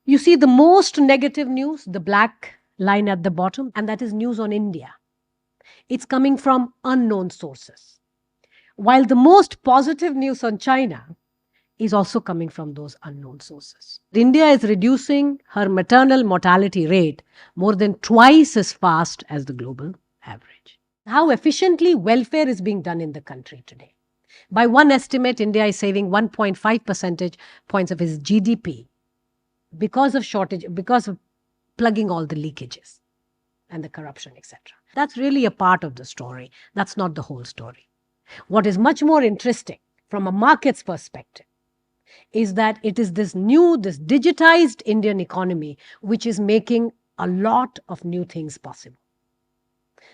You see the most negative news, the black line at the bottom, and that is news on India. It's coming from unknown sources. While the most positive news on China is also coming from those unknown sources. India is reducing her maternal mortality rate more than twice as fast as the global average. How efficiently welfare is being done in the country today. By one estimate, India is saving 1.5 percentage points of its GDP because of shortage, because of plugging all the leakages and the corruption, etc. That's really a part of the story. That's not the whole story. What is much more interesting from a market's perspective is that it is this digitized Indian economy which is making a lot of new things possible.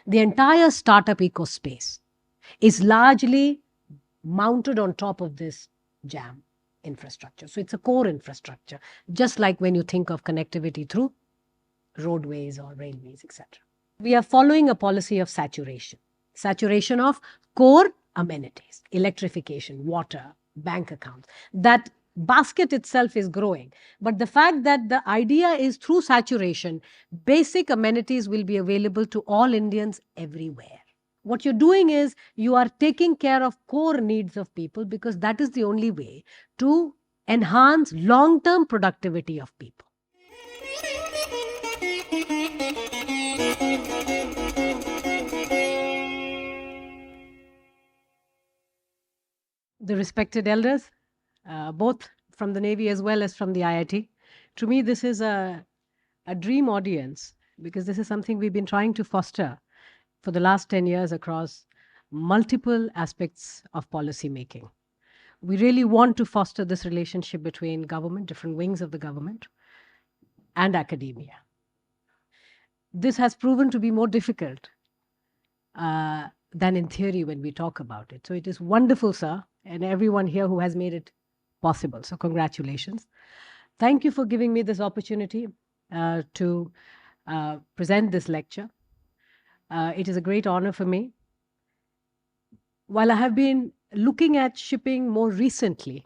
The entire startup ecospace is largely mounted on top of this JAM infrastructure. So it's a core infrastructure, just like when you think of connectivity through roadways or railways, etc. We are following a policy of saturation of core amenities, electrification, water, bank accounts. That basket itself is growing. But the fact that the idea is through saturation, basic amenities will be available to all Indians everywhere. What you're doing is you are taking care of core needs of people because that is the only way to enhance long-term productivity of people. The respected elders, both from the Navy as well as from the IIT, to me this is a dream audience because this is something we've been trying to foster for the last 10 years across multiple aspects of policy making. We really want to foster this relationship between government, different wings of the government, and academia. This has proven to be more difficult than in theory when we talk about it. So it is wonderful, sir, and everyone here who has made it possible. So congratulations. Thank you for giving me this opportunity to present this lecture. It is a great honor for me. While I have been looking at shipping more recently,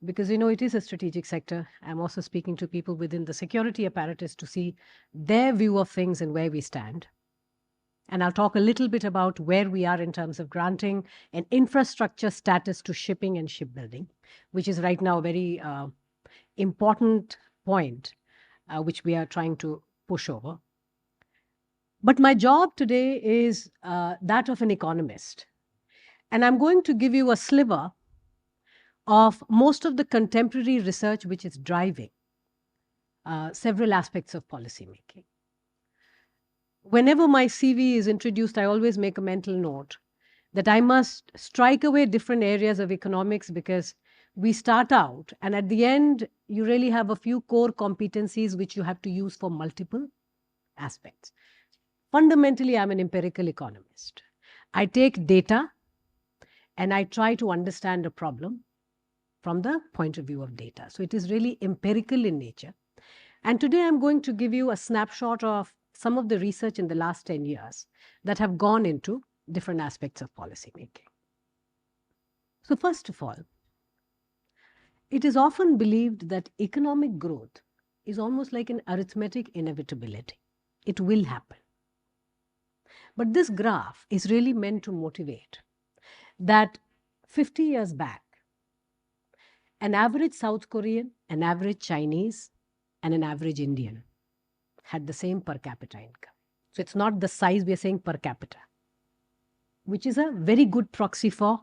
because it is a strategic sector, I'm also speaking to people within the security apparatus to see their view of things and where we stand. And I'll talk a little bit about where we are in terms of granting an infrastructure status to shipping and shipbuilding, which is right now a very important point which we are trying to push over. But my job today is that of an economist. And I'm going to give you a sliver of most of the contemporary research which is driving several aspects of policymaking. Whenever my CV is introduced, I always make a mental note that I must strike away different areas of economics because we start out and at the end, you really have a few core competencies which you have to use for multiple aspects. Fundamentally, I'm an empirical economist. I take data and I try to understand a problem from the point of view of data. So it is really empirical in nature. And today I'm going to give you a snapshot of some of the research in the last 10 years that have gone into different aspects of policy making. So first of all, it is often believed that economic growth is almost like an arithmetic inevitability. It will happen. But this graph is really meant to motivate that 50 years back, an average South Korean, an average Chinese, and an average Indian had the same per capita income. So it's not the size, we are saying per capita, which is a very good proxy for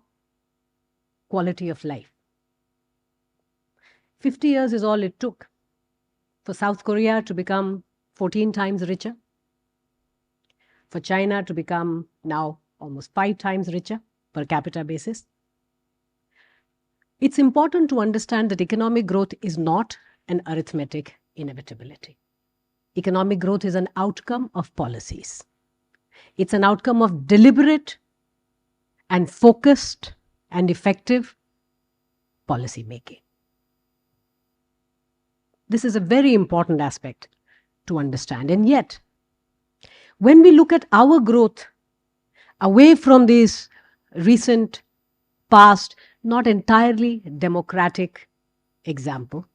quality of life. 50 years is all it took for South Korea to become 14 times richer, for China to become now almost 5 times richer per capita basis. It's important to understand that economic growth is not an arithmetic inevitability. Economic growth is an outcome of policies. It's an outcome of deliberate and focused and effective policy making. This is a very important aspect to understand. And yet, when we look at our growth away from this recent past, not entirely democratic example,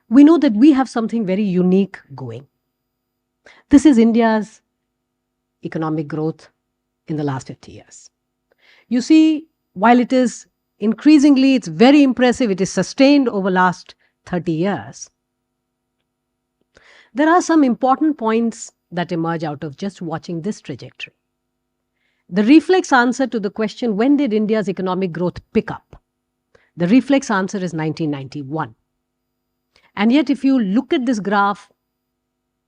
we know that we have something very unique going. This is India's economic growth in the last 50 years. You see, while it is increasingly, it's very impressive, it is sustained over last 30 years. There are some important points that emerge out of just watching this trajectory. The reflex answer to the question, when did India's economic growth pick up? The reflex answer is 1991. And yet, if you look at this graph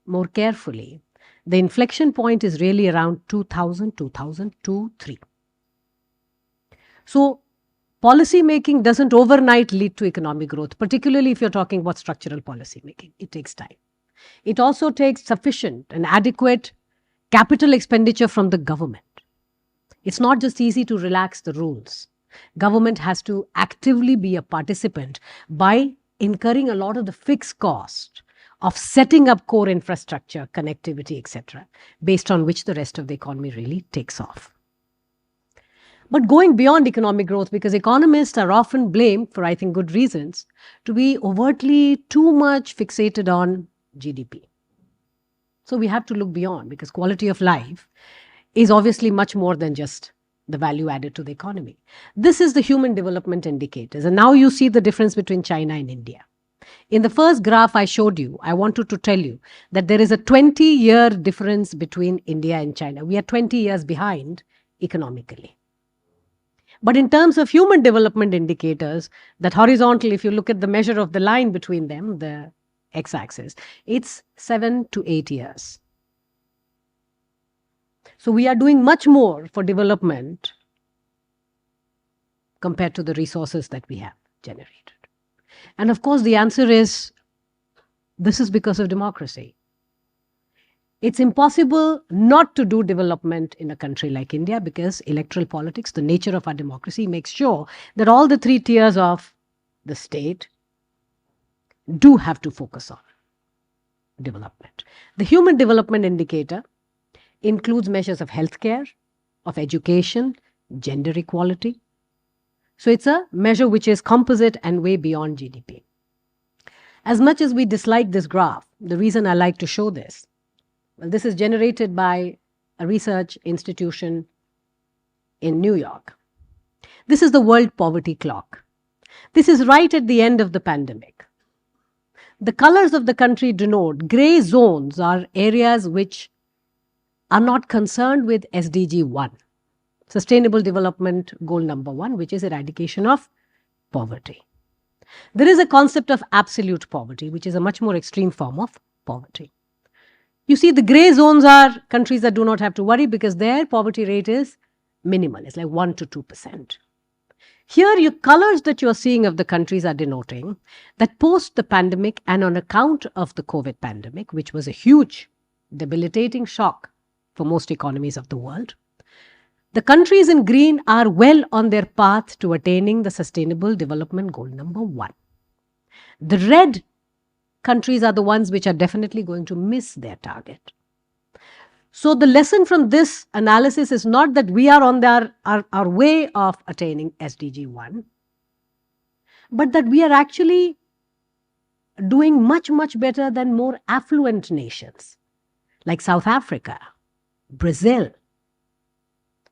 more carefully, the inflection point is really around 2000, 2002, 3. So, policy making doesn't overnight lead to economic growth, particularly if you're talking about structural policy making. It takes time. It also takes sufficient and adequate capital expenditure from the government. It's not just easy to relax the rules. Government has to actively be a participant by incurring a lot of the fixed cost of setting up core infrastructure, connectivity, etc., based on which the rest of the economy really takes off. But going beyond economic growth, because economists are often blamed, for I think good reasons, to be overtly too much fixated on GDP. So we have to look beyond, because quality of life is obviously much more than just the value added to the economy. This is the human development indicators. And now you see the difference between China and India. In the first graph I showed you, I wanted to tell you that there is a 20-year difference between India and China. We are 20 years behind economically. But in terms of human development indicators, that horizontal, if you look at the measure of the line between them, the x-axis, it's 7 to 8 years. So we are doing much more for development compared to the resources that we have generated. And of course, the answer is, this is because of democracy. It's impossible not to do development in a country like India, because electoral politics, the nature of our democracy, makes sure that all the 3 tiers of the state do have to focus on development. The human development indicator includes measures of healthcare, of education, gender equality. So it's a measure which is composite and way beyond GDP. As much as we dislike this graph, the reason I like to show this, well, this is generated by a research institution in New York. This is the World Poverty Clock. This is right at the end of the pandemic. The colors of the country denote gray zones are areas which are not concerned with SDG 1, Sustainable Development Goal number 1, which is eradication of poverty. There is a concept of absolute poverty, which is a much more extreme form of poverty. You see, the gray zones are countries that do not have to worry because their poverty rate is minimal. It's like 1 to 2%. Here, your colors that you're seeing of the countries are denoting that post the pandemic and on account of the COVID pandemic, which was a huge, debilitating shock for most economies of the world, the countries in green are well on their path to attaining the Sustainable Development Goal number 1. The red countries are the ones which are definitely going to miss their target. So the lesson from this analysis is not that we are on our way of attaining SDG 1, but that we are actually doing much, much better than more affluent nations like South Africa, Brazil.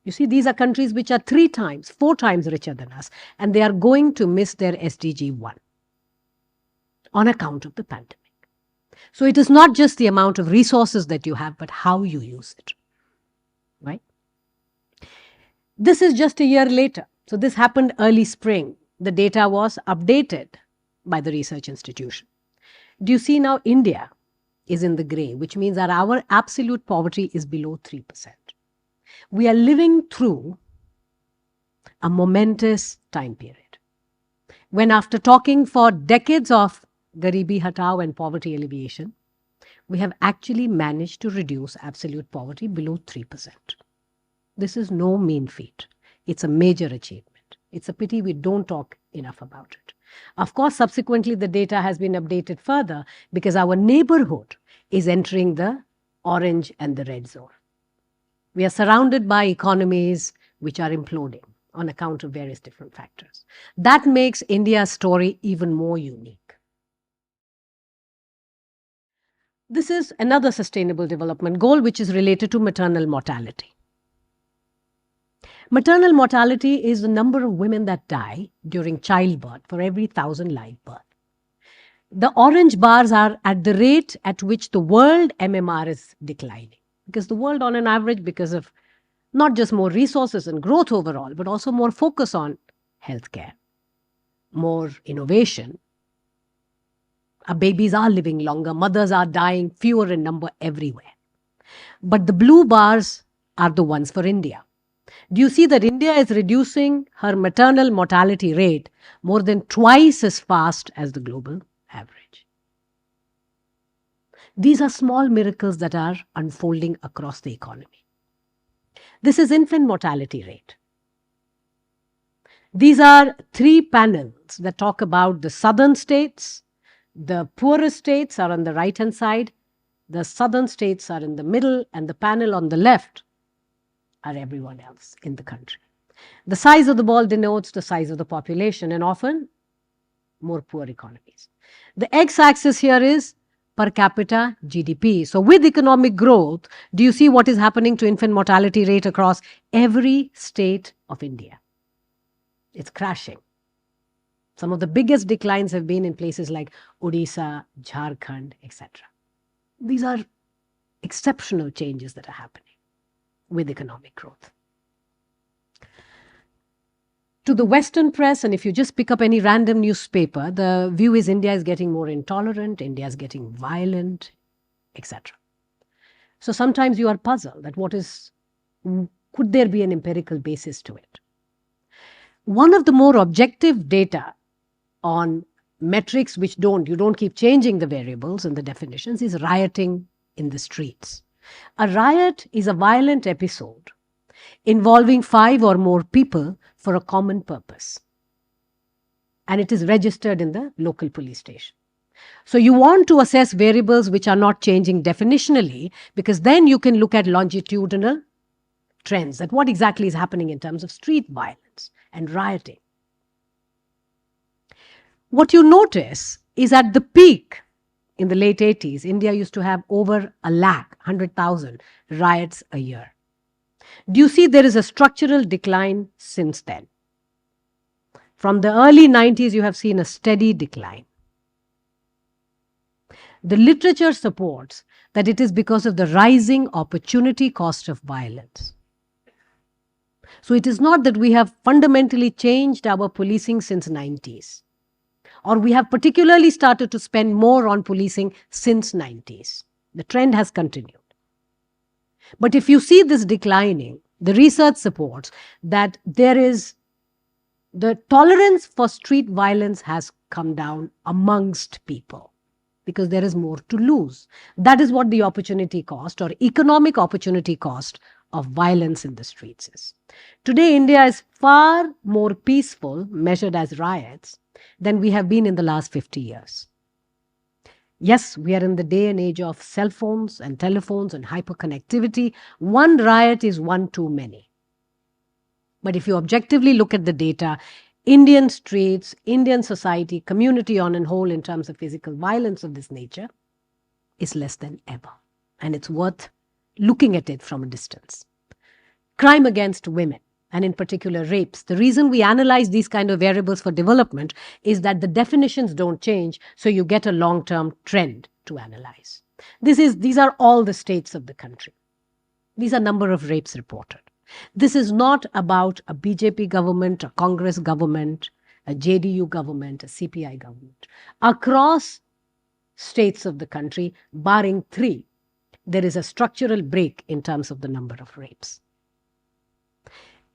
You see, these are countries which are 3 times, 4 times richer than us, and they are going to miss their SDG 1 on account of the pandemic. So it is not just the amount of resources that you have, but how you use it, right? This is just a year later. So this happened early spring. The data was updated by the research institution. Do you see now India is in the gray, which means that our absolute poverty is below 3%. We are living through a momentous time period when, after talking for decades of Garibi Hatao and poverty alleviation, we have actually managed to reduce absolute poverty below 3%. This is no mean feat. It's a major achievement. It's a pity we don't talk enough about it. Of course, subsequently, the data has been updated further because our neighborhood is entering the orange and the red zone. We are surrounded by economies which are imploding on account of various different factors. That makes India's story even more unique. This is another sustainable development goal which is related to maternal mortality. Maternal mortality is the number of women that die during childbirth for every 1,000 live births. The orange bars are at the rate at which the world MMR is declining. Because the world, on an average, because of not just more resources and growth overall, but also more focus on healthcare, more innovation. Our babies are living longer, mothers are dying fewer in number everywhere. But the blue bars are the ones for India. Do you see that India is reducing her maternal mortality rate more than twice as fast as the global average? These are small miracles that are unfolding across the economy. This is infant mortality rate. These are 3 panels that talk about the southern states. The poorest states are on the right-hand side. The southern states are in the middle, and the panel on the left are everyone else in the country. The size of the ball denotes the size of the population and often more poor economies. The x-axis here is per capita GDP. So with economic growth, do you see what is happening to infant mortality rate across every state of India? It's crashing. Some of the biggest declines have been in places like Odisha, Jharkhand, etc. These are exceptional changes that are happening with economic growth. To the Western press, and if you just pick up any random newspaper, the view is India is getting more intolerant, India is getting violent, etc. So sometimes you are puzzled that could there be an empirical basis to it? One of the more objective data on metrics which you don't keep changing the variables and the definitions is rioting in the streets. A riot is a violent episode involving 5 or more people for a common purpose. And it is registered in the local police station. So you want to assess variables which are not changing definitionally, because then you can look at longitudinal trends, that what exactly is happening in terms of street violence and rioting. What you notice is at the peak in the late 80s, India used to have over 100,000 riots a year. Do you see there is a structural decline since then? From the early 90s, you have seen a steady decline. The literature supports that it is because of the rising opportunity cost of violence. So it is not that we have fundamentally changed our policing since 90s, or we have particularly started to spend more on policing since 90s. The trend has continued. But if you see this declining, the research supports that the tolerance for street violence has come down amongst people because there is more to lose. That is what the opportunity cost or economic opportunity cost of violence in the streets is. Today, India is far more peaceful, measured as riots, than we have been in the last 50 years. Yes, we are in the day and age of cell phones and telephones and hyperconnectivity. One riot is one too many. But if you objectively look at the data, Indian streets, Indian society, community on and whole in terms of physical violence of this nature is less than ever. And it's worth looking at it from a distance. Crime against women, and in particular rapes. The reason we analyze these kind of variables for development is that the definitions don't change, so you get a long-term trend to analyze. These are all the states of the country. These are number of rapes reported. This is not about a BJP government, a Congress government, a JDU government, a CPI government. Across states of the country, barring 3, there is a structural break in terms of the number of rapes.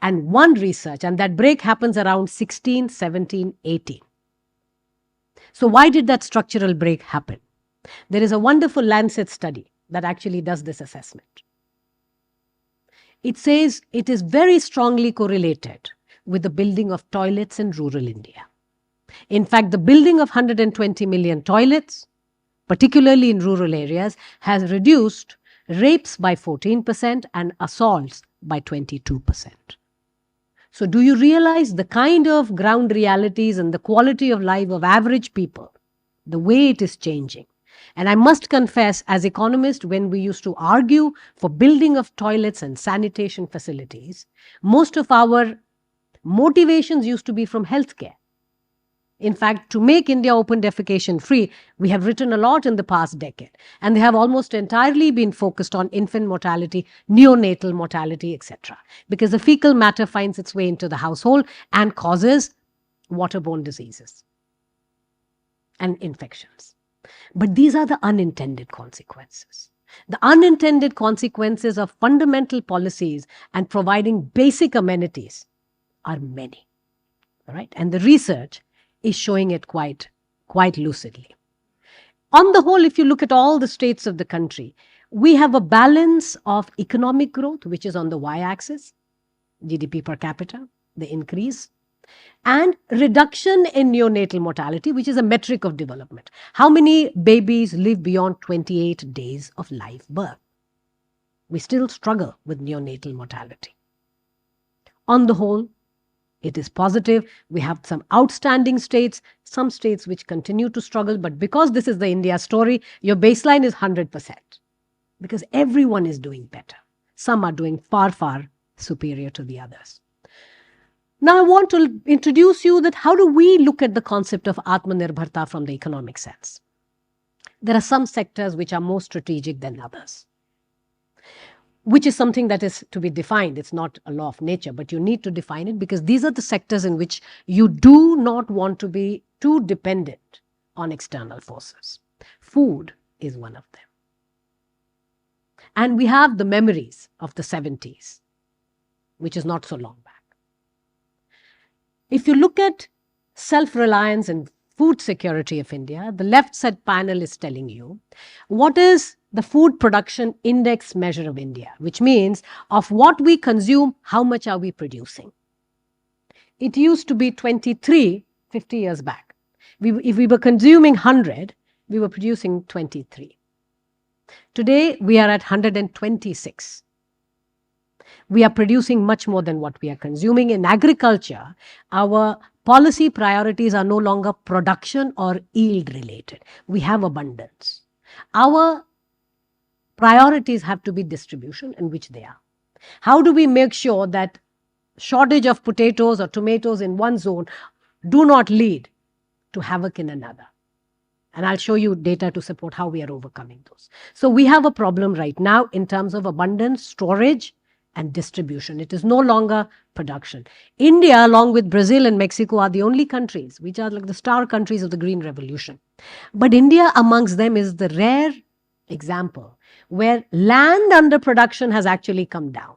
And one research, and that break happens around 16, 17, 18. So why did that structural break happen? There is a wonderful Lancet study that actually does this assessment. It says it is very strongly correlated with the building of toilets in rural India. In fact, the building of 120 million toilets, particularly in rural areas, has reduced rapes by 14% and assaults by 22%. So do you realize the kind of ground realities and the quality of life of average people, the way it is changing? And I must confess, as economists, when we used to argue for building of toilets and sanitation facilities, most of our motivations used to be from healthcare. In fact, to make India open defecation free, we have written a lot in the past decade, and they have almost entirely been focused on infant mortality, neonatal mortality, etc. Because the fecal matter finds its way into the household and causes waterborne diseases and infections. But these are the unintended consequences. The unintended consequences of fundamental policies and providing basic amenities are many. Right? And the research is showing it quite lucidly. On the whole, if you look at all the states of the country, we have a balance of economic growth, which is on the y-axis, GDP per capita, the increase, and reduction in neonatal mortality, which is a metric of development. How many babies live beyond 28 days of live birth? We still struggle with neonatal mortality. On the whole, it is positive. We have some outstanding states, some states which continue to struggle. But because this is the India story, your baseline is 100%. Because everyone is doing better. Some are doing far, far superior to the others. Now I want to introduce you that how do we look at the concept of Atmanirbharta from the economic sense? There are some sectors which are more strategic than others, which is something that is to be defined. It's not a law of nature, but you need to define it because these are the sectors in which you do not want to be too dependent on external forces. Food is one of them. And we have the memories of the 70s, which is not so long back. If you look at self-reliance and food security of India, the left side panel is telling you what is the food production index measure of India, which means of what we consume, how much are we producing? It used to be 23 50 years back. If we were consuming 100, we were producing 23. Today, we are at 126. We are producing much more than what we are consuming. In agriculture, our policy priorities are no longer production or yield related. We have abundance. Our priorities have to be distribution, in which they are. How do we make sure that shortage of potatoes or tomatoes in one zone do not lead to havoc in another? And I'll show you data to support how we are overcoming those. So we have a problem right now in terms of abundance, storage, and distribution. It is no longer production. India, along with Brazil and Mexico, are the only countries which are like the star countries of the Green Revolution. But India amongst them is the rare example where land under production has actually come down.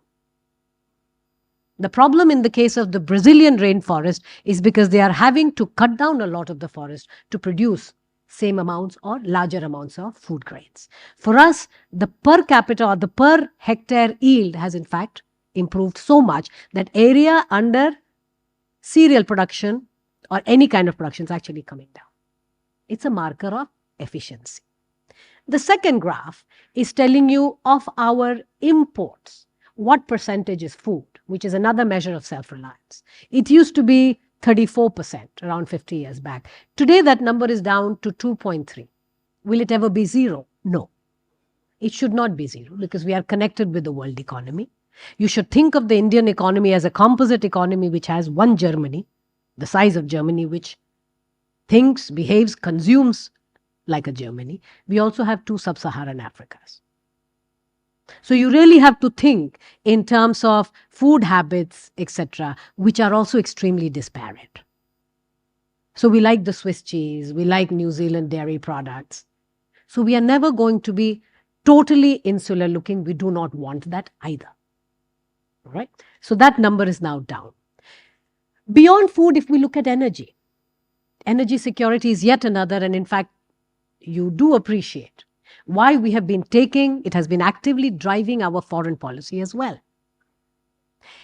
The problem in the case of the Brazilian rainforest is because they are having to cut down a lot of the forest to produce same amounts or larger amounts of food grains. For us, the per capita or the per hectare yield has in fact improved so much that area under cereal production or any kind of production is actually coming down. It's a marker of efficiency. The second graph is telling you of our imports, what percentage is food, which is another measure of self-reliance. It used to be 34% around 50 years back. Today, that number is down to 2.3. Will it ever be zero? No. It should not be zero because we are connected with the world economy. You should think of the Indian economy as a composite economy which has one Germany, the size of Germany, which thinks, behaves, consumes like a Germany. We also have two sub-Saharan Africas. So you really have to think in terms of food habits, etc., which are also extremely disparate. So we like the Swiss cheese, we like New Zealand dairy products. So we are never going to be totally insular looking. We do not want that either. All right? So that number is now down. Beyond food, if we look at energy security is yet another, and in fact, you do appreciate why we have been taking, it has been actively driving our foreign policy as well.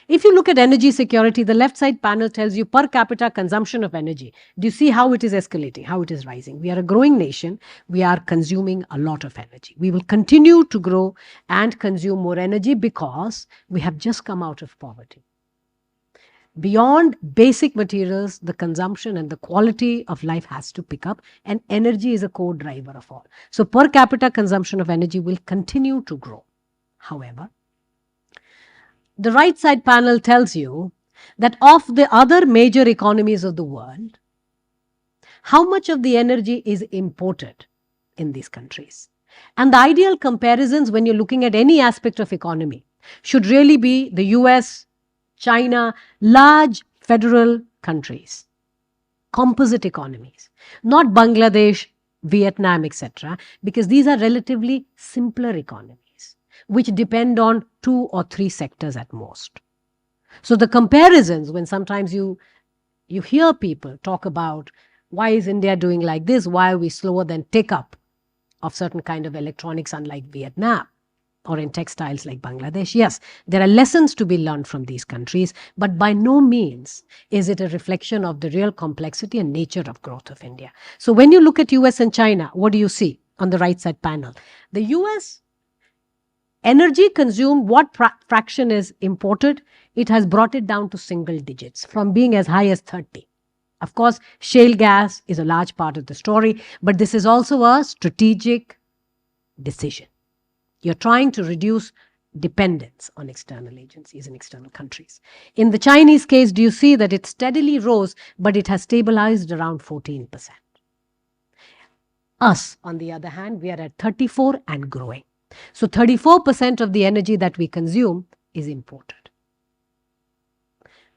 If you look at energy security, the left side panel tells you per capita consumption of energy. Do you see how it is escalating, how it is rising? We are a growing nation. We are consuming a lot of energy. We will continue to grow and consume more energy because we have just come out of poverty. Beyond basic materials, the consumption and the quality of life has to pick up, and energy is a core driver of all. So per capita consumption of energy will continue to grow. However, the right side panel tells you that of the other major economies of the world, how much of the energy is imported in these countries. And the ideal comparisons when you're looking at any aspect of economy should really be the US, China, large federal countries, composite economies, not Bangladesh, Vietnam, etc., because these are relatively simpler economies, which depend on 2 or 3 sectors at most. So the comparisons, when sometimes you hear people talk about why is India doing like this, why are we slower than take up of certain kind of electronics unlike Vietnam, or in textiles like Bangladesh. Yes, there are lessons to be learned from these countries, but by no means is it a reflection of the real complexity and nature of growth of India. So when you look at US and China, what do you see on the right side panel? The US energy consumed, what fraction is imported, it has brought it down to single digits from being as high as 30. Of course, shale gas is a large part of the story, but this is also a strategic decision. You're trying to reduce dependence on external agencies and external countries. In the Chinese case, do you see that it steadily rose, but it has stabilized around 14%. Us, on the other hand, we are at 34 and growing. So 34% of the energy that we consume is imported.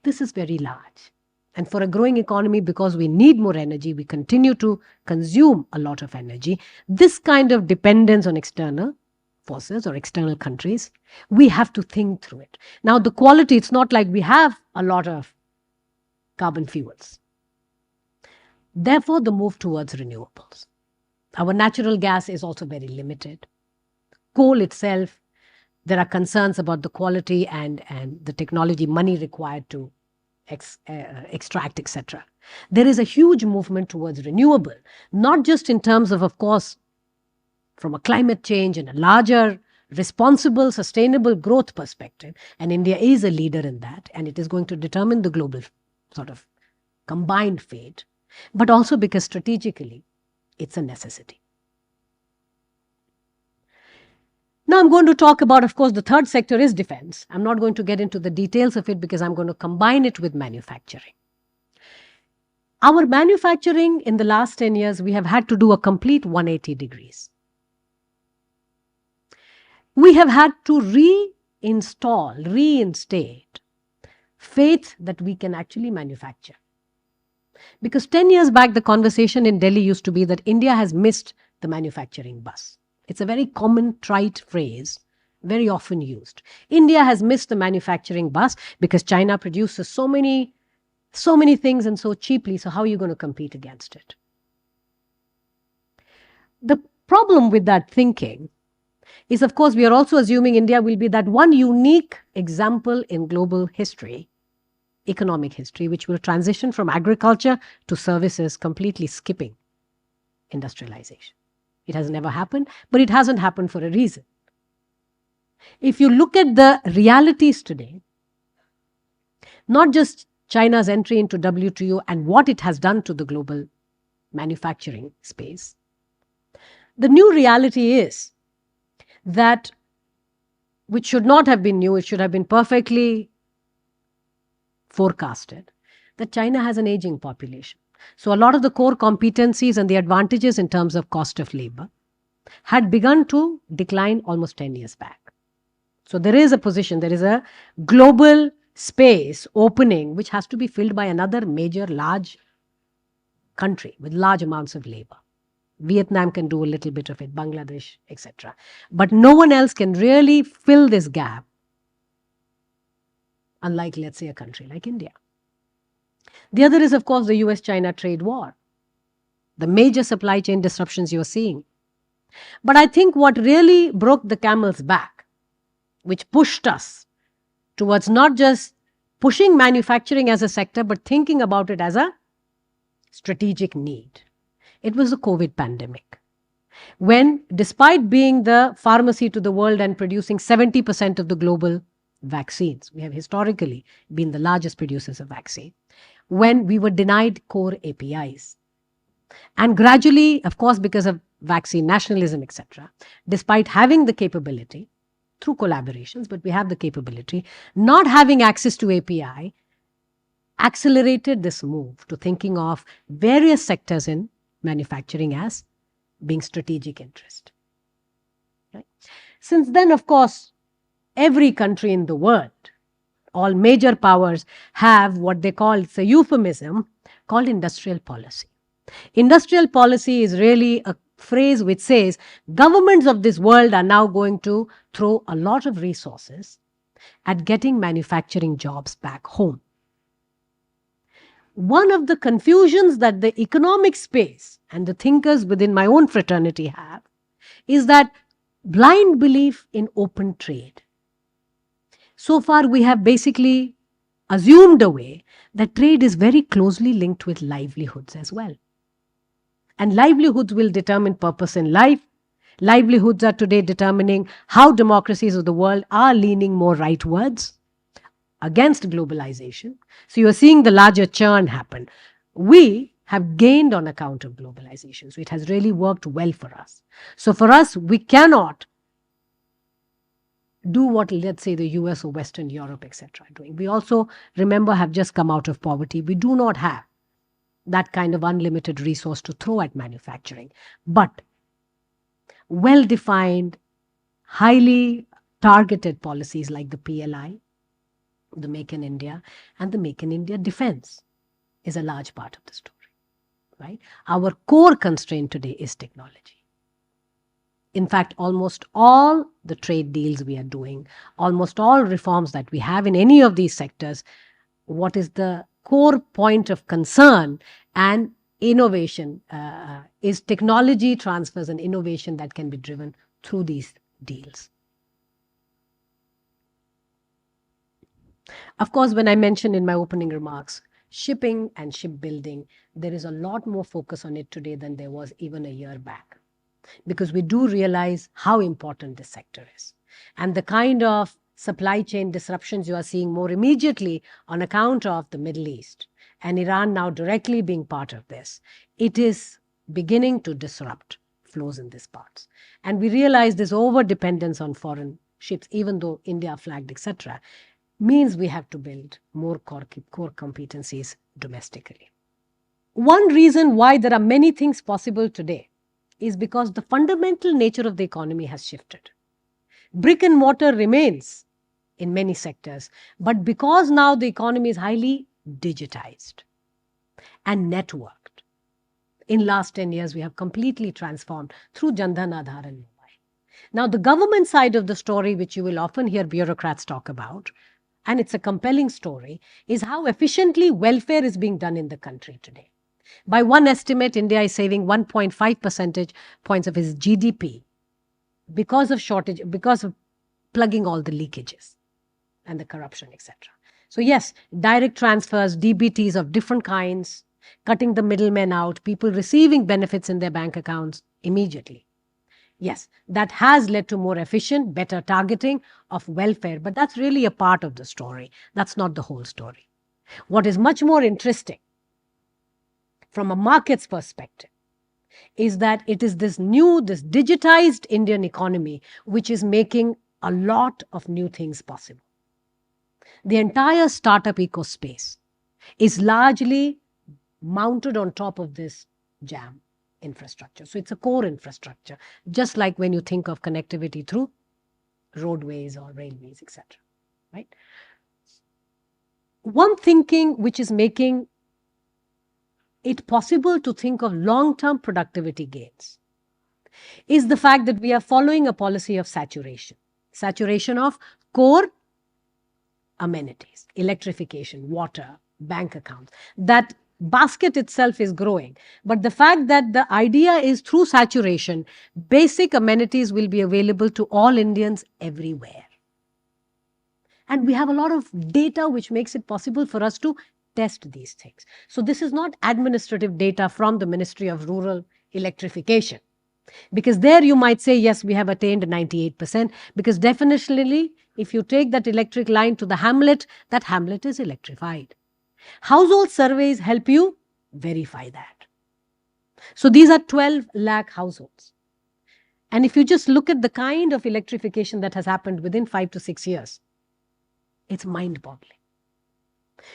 This is very large. And for a growing economy, because we need more energy, we continue to consume a lot of energy. This kind of dependence on external forces or external countries, we have to think through it. Now, the quality, it's not like we have a lot of carbon fuels. Therefore, the move towards renewables. Our natural gas is also very limited. Coal itself, there are concerns about the quality and the technology, money required to extract, etc. There is a huge movement towards renewable, not just in terms of course, from a climate change and a larger, responsible, sustainable growth perspective. And India is a leader in that, and it is going to determine the global sort of combined fate, but also because strategically, it's a necessity. Now I'm going to talk about, of course, the third sector is defense. I'm not going to get into the details of it because I'm going to combine it with manufacturing. Our manufacturing in the last 10 years, we have had to do a complete 180 degrees. We have had to reinstate faith that we can actually manufacture. Because 10 years back, the conversation in Delhi used to be that India has missed the manufacturing bus. It's a very common trite phrase, very often used. India has missed the manufacturing bus because China produces so many things and so cheaply, so how are you going to compete against it? The problem with that thinking is, of course, we are also assuming India will be that one unique example in global history, economic history, which will transition from agriculture to services, completely skipping industrialization. It has never happened, but it hasn't happened for a reason. If you look at the realities today, not just China's entry into WTO and what it has done to the global manufacturing space, the new reality is that, which should not have been new, it should have been perfectly forecasted, that China has an aging population. So a lot of the core competencies and the advantages in terms of cost of labor had begun to decline almost 10 years back. So there is a position, there is a global space opening which has to be filled by another major large country with large amounts of labor. Vietnam can do a little bit of it, Bangladesh, etc. But no one else can really fill this gap, unlike, let's say, a country like India. The other is, of course, the US-China trade war, the major supply chain disruptions you're seeing. But I think what really broke the camel's back, which pushed us towards not just pushing manufacturing as a sector, but thinking about it as a strategic need, it was the COVID pandemic. When, despite being the pharmacy to the world and producing 70% of the global vaccines. We have historically been the largest producers of vaccine when we were denied core APIs. And gradually, of course, because of vaccine nationalism, etc., despite having the capability through collaborations, but we have the capability, not having access to API accelerated this move to thinking of various sectors in manufacturing as being strategic interest. Right? Since then, of course, every country in the world, all major powers have what they call, it's a euphemism, called industrial policy. Industrial policy is really a phrase which says governments of this world are now going to throw a lot of resources at getting manufacturing jobs back home. One of the confusions that the economic space and the thinkers within my own fraternity have is that blind belief in open trade. So far, we have basically assumed away that trade is very closely linked with livelihoods as well. And livelihoods will determine purpose in life. Livelihoods are today determining how democracies of the world are leaning more rightwards against globalization. So you are seeing the larger churn happen. We have gained on account of globalization. So it has really worked well for us. So for us, we cannot do what, let's say, the US or Western Europe, etc., are doing. We also, remember, have just come out of poverty. We do not have that kind of unlimited resource to throw at manufacturing. But well-defined, highly targeted policies like the PLI, the Make in India, and the Make in India Defense is a large part of the story. Right? Our core constraint today is technology. In fact, almost all the trade deals we are doing, almost all reforms that we have in any of these sectors, what is the core point of concern and innovation is technology transfers and innovation that can be driven through these deals. Of course, when I mentioned in my opening remarks, shipping and shipbuilding, there is a lot more focus on it today than there was even a year back, because we do realize how important this sector is. And the kind of supply chain disruptions you are seeing more immediately on account of the Middle East and Iran now directly being part of this, it is beginning to disrupt flows in these parts. And we realize this over-dependence on foreign ships, even though India flagged, etc., means we have to build more core competencies domestically. One reason why there are many things possible today is because the fundamental nature of the economy has shifted. Brick and mortar remains in many sectors, but because now the economy is highly digitized and networked, in last 10 years we have completely transformed through Jan Dhan Aadhar and mobile. Now the government side of the story, which you will often hear bureaucrats talk about, and it's a compelling story, is how efficiently welfare is being done in the country today. By one estimate, India is saving 1.5 percentage points of its GDP because of shortage, because of plugging all the leakages and the corruption, etc. So yes, direct transfers, DBTs of different kinds, cutting the middlemen out, people receiving benefits in their bank accounts immediately. Yes, that has led to more efficient, better targeting of welfare, but that's really a part of the story. That's not the whole story. What is much more interesting from a market's perspective is that it is this digitized Indian economy which is making a lot of new things possible. The entire startup ecospace is largely mounted on top of this JAM infrastructure. So it's a core infrastructure, just like when you think of connectivity through roadways or railways, etc. Right? One thinking which is making it possible to think of long-term productivity gains is the fact that we are following a policy of saturation of core amenities, electrification, water, bank accounts. That basket itself is growing, but the fact that the idea is through saturation, basic amenities will be available to all Indians everywhere. And we have a lot of data which makes it possible for us to test these things. So this is not administrative data from the Ministry of Rural Electrification, because there you might say, yes, we have attained 98%, because definitionally If you take that electric line to the hamlet, that hamlet is electrified. Household surveys help you verify that. So these are 12 lakh households. And if you just look at the kind of electrification that has happened within 5 to 6 years, it's mind-boggling.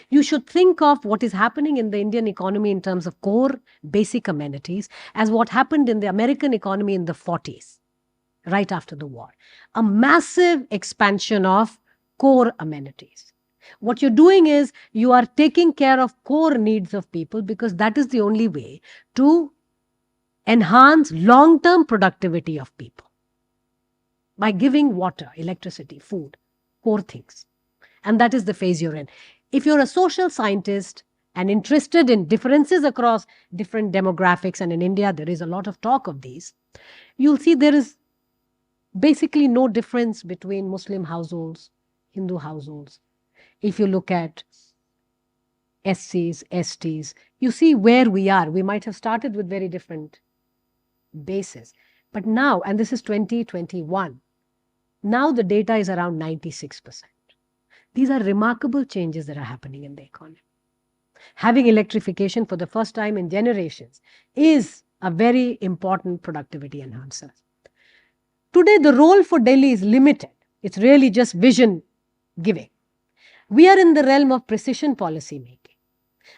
You should think of what is happening in the Indian economy in terms of core basic amenities as what happened in the American economy in the 40s, right after the war. A massive expansion of core amenities. What you're doing is you are taking care of core needs of people because that is the only way to enhance long-term productivity of people by giving water, electricity, food, core things. And that is the phase you're in. If you're a social scientist and interested in differences across different demographics, and in India there is a lot of talk of these, you'll see there is basically no difference between Muslim households, Hindu households. If you look at SCs, STs, you see where we are. We might have started with very different bases. But now, and this is 2021, now the data is around 96%. These are remarkable changes that are happening in the economy. Having electrification for the first time in generations is a very important productivity enhancer. Today, the role for Delhi is limited. It's really just vision giving. We are in the realm of precision policy making.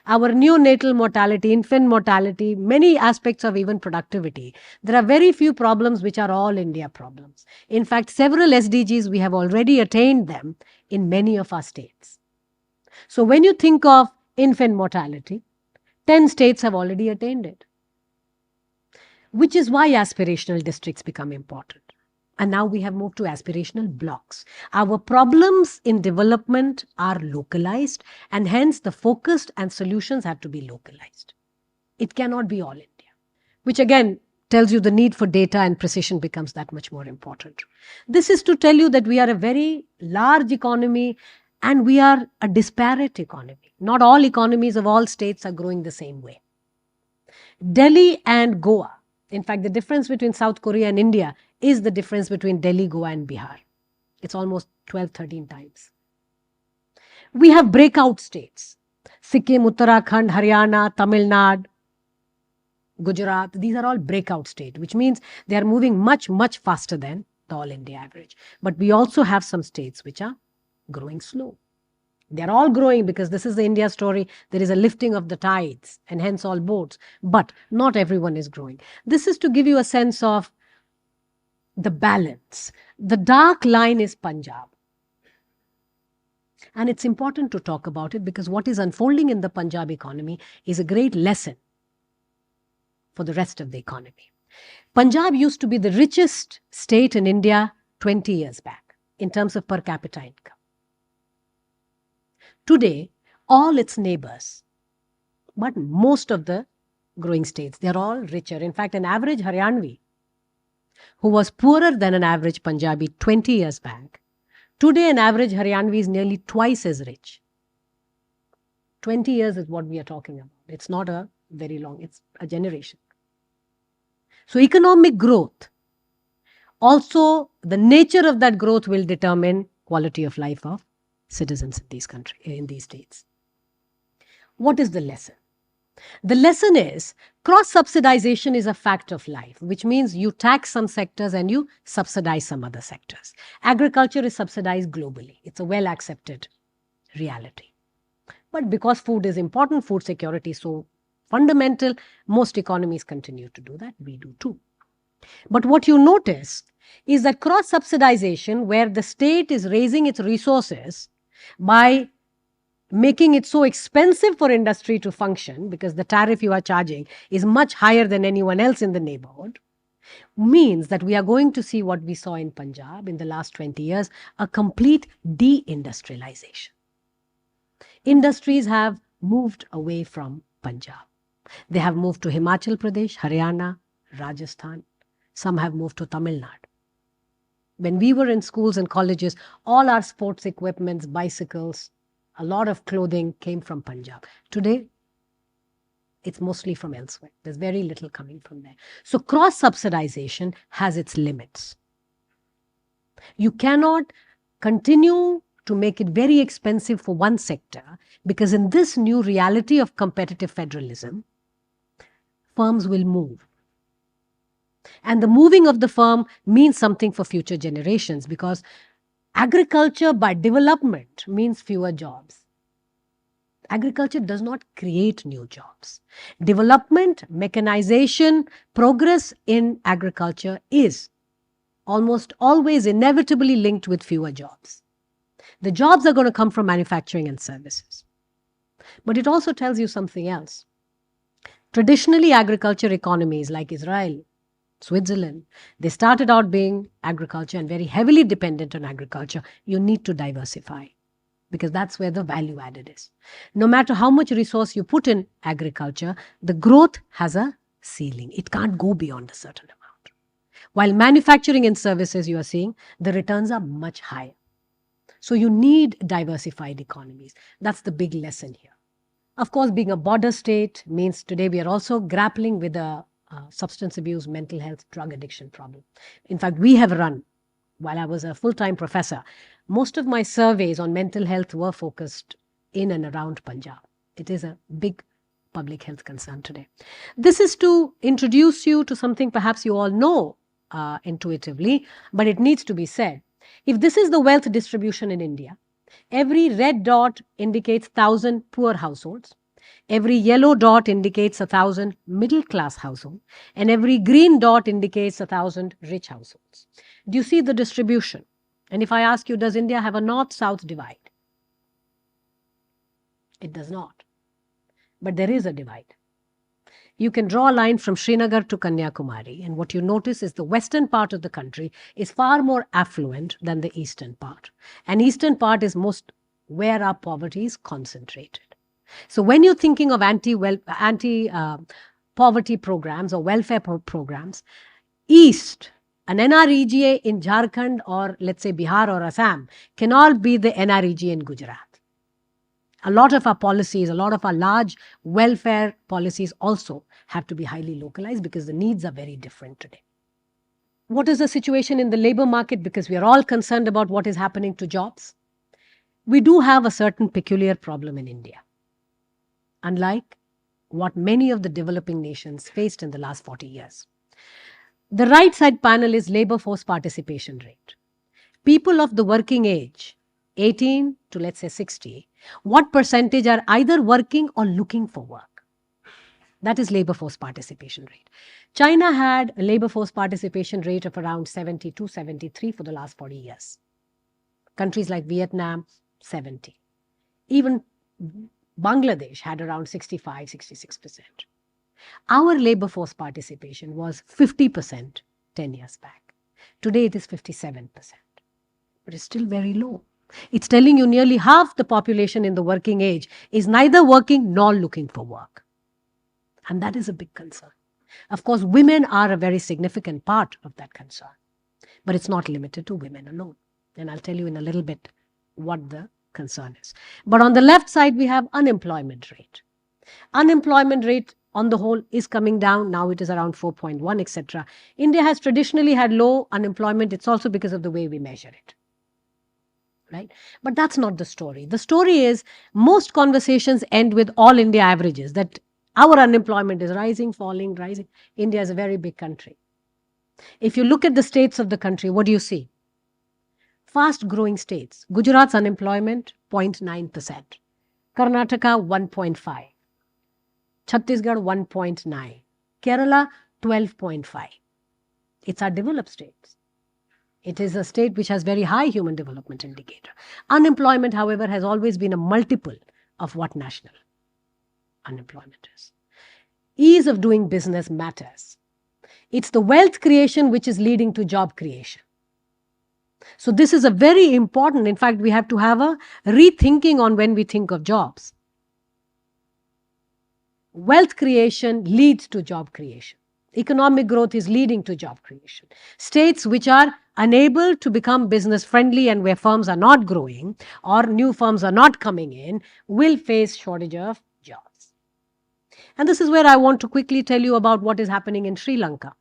Our neonatal mortality, infant mortality, many aspects of even productivity. There are very few problems which are all India problems. In fact, several SDGs, we have already attained them in many of our states. So when you think of infant mortality, 10 states have already attained it, which is why aspirational districts become important. And now we have moved to aspirational blocks. Our problems in development are localized, and hence the focus and solutions have to be localized. It cannot be all India, which again tells you the need for data and precision becomes that much more important. This is to tell you that we are a very large economy and we are a disparate economy. Not all economies of all states are growing the same way. Delhi and Goa, in fact, the difference between South Korea and India is the difference between Delhi, Goa, and Bihar. It's almost 12, 13 times. We have breakout states. Sikkim, Uttarakhand, Haryana, Tamil Nadu, Gujarat. These are all breakout states, which means they are moving much, much faster than the all India average. But we also have some states which are growing slow. They're all growing because this is the India story. There is a lifting of the tides and hence all boats. But not everyone is growing. This is to give you a sense of the balance. The dark line is Punjab. And it's important to talk about it because what is unfolding in the Punjab economy is a great lesson for the rest of the economy. Punjab used to be the richest state in India 20 years back in terms of per capita income. Today, all its neighbors, but most of the growing states, they're all richer. In fact, an average Haryanvi who was poorer than an average Punjabi 20 years back, today an average Haryanvi is nearly twice as rich. 20 years is what we are talking about. It's not a very long, it's a generation. So economic growth, also the nature of that growth will determine quality of life of citizens in these countries, in these states. What is the lesson? The lesson is cross-subsidization is a fact of life, which means you tax some sectors and you subsidize some other sectors. Agriculture is subsidized globally. It's a well-accepted reality. But because food is important, food security is so fundamental, most economies continue to do that. We do too. But what you notice is that cross-subsidization, where the state is raising its resources by making it so expensive for industry to function because the tariff you are charging is much higher than anyone else in the neighborhood, means that we are going to see what we saw in Punjab in the last 20 years, a complete deindustrialization. Industries have moved away from Punjab. They have moved to Himachal Pradesh, Haryana, Rajasthan. Some have moved to Tamil Nadu. When we were in schools and colleges, all our sports equipments, bicycles, a lot of clothing came from Punjab. Today, it's mostly from elsewhere. There's very little coming from there. So cross-subsidization has its limits. You cannot continue to make it very expensive for one sector, because in this new reality of competitive federalism, firms will move. And the moving of the firm means something for future generations, because agriculture by development means fewer jobs. Agriculture does not create new jobs. Development, mechanization, progress in agriculture is almost always inevitably linked with fewer jobs. The jobs are going to come from manufacturing and services. But it also tells you something else. Traditionally, agriculture economies like Israel, Switzerland, they started out being agriculture and very heavily dependent on agriculture. You need to diversify, because that's where the value added is. No matter how much resource you put in agriculture, the growth has a ceiling. It can't go beyond a certain amount. While manufacturing and services, you are seeing, the returns are much higher. So you need diversified economies. That's the big lesson here. Of course, being a border state means today we are also grappling with a substance abuse, mental health, drug addiction problem. In fact, we have run, while I was a full-time professor, most of my surveys on mental health were focused in and around Punjab. It is a big public health concern today. This is to introduce you to something perhaps you all know intuitively, but it needs to be said. If this is the wealth distribution in India, every red dot indicates 1,000 poor households. Every yellow dot indicates 1,000 middle-class households, and every green dot indicates 1,000 rich households. Do you see the distribution? And if I ask you, does India have a north-south divide? It does not. But there is a divide. You can draw a line from Srinagar to Kanyakumari, and what you notice is the western part of the country is far more affluent than the eastern part. And eastern part is most where our poverty is concentrated. So when you're thinking of anti-poverty programs or welfare programs, East, an NREGA in Jharkhand or let's say Bihar or Assam cannot be the NREGA in Gujarat. A lot of our policies, a lot of our large welfare policies also have to be highly localized, because the needs are very different today. What is the situation in the labor market? Because we are all concerned about what is happening to jobs. We do have a certain peculiar problem in India, unlike what many of the developing nations faced in the last 40 years. The right side panel is labor force participation rate. People of the working age, 18 to let's say 60, what percentage are either working or looking for work? That is labor force participation rate. China had a labor force participation rate of around 72, 73 for the last 40 years. Countries like Vietnam, 70. Even Bangladesh had around 65, 66%. Our labor force participation was 50% 10 years back. Today it is 57%. But it's still very low. It's telling you nearly half the population in the working age is neither working nor looking for work. And that is a big concern. Of course, women are a very significant part of that concern. But it's not limited to women alone. And I'll tell you in a little bit what the concern is. But on the left side, we have unemployment rate. Unemployment rate on the whole is coming down. Now it is around 4.1, etc. India has traditionally had low unemployment. It's also because of the way we measure it. Right? But that's not the story. The story is most conversations end with all India averages, that our unemployment is rising, falling, rising. India is a very big country. If you look at the states of the country, what do you see? Fast growing states. Gujarat's unemployment, 0.9%. Karnataka, 1.5%. Chhattisgarh, 1.9%. Kerala, 12.5%. It's our developed states. It is a state which has very high human development indicator. Unemployment, however, has always been a multiple of what national unemployment is. Ease of doing business matters. It's the wealth creation which is leading to job creation. So this is a very important, in fact, we have to have a rethinking on when we think of jobs. Wealth creation leads to job creation. Economic growth is leading to job creation. States which are unable to become business friendly and where firms are not growing or new firms are not coming in will face shortage of jobs. And this is where I want to quickly tell you about what is happening in Sri Lanka.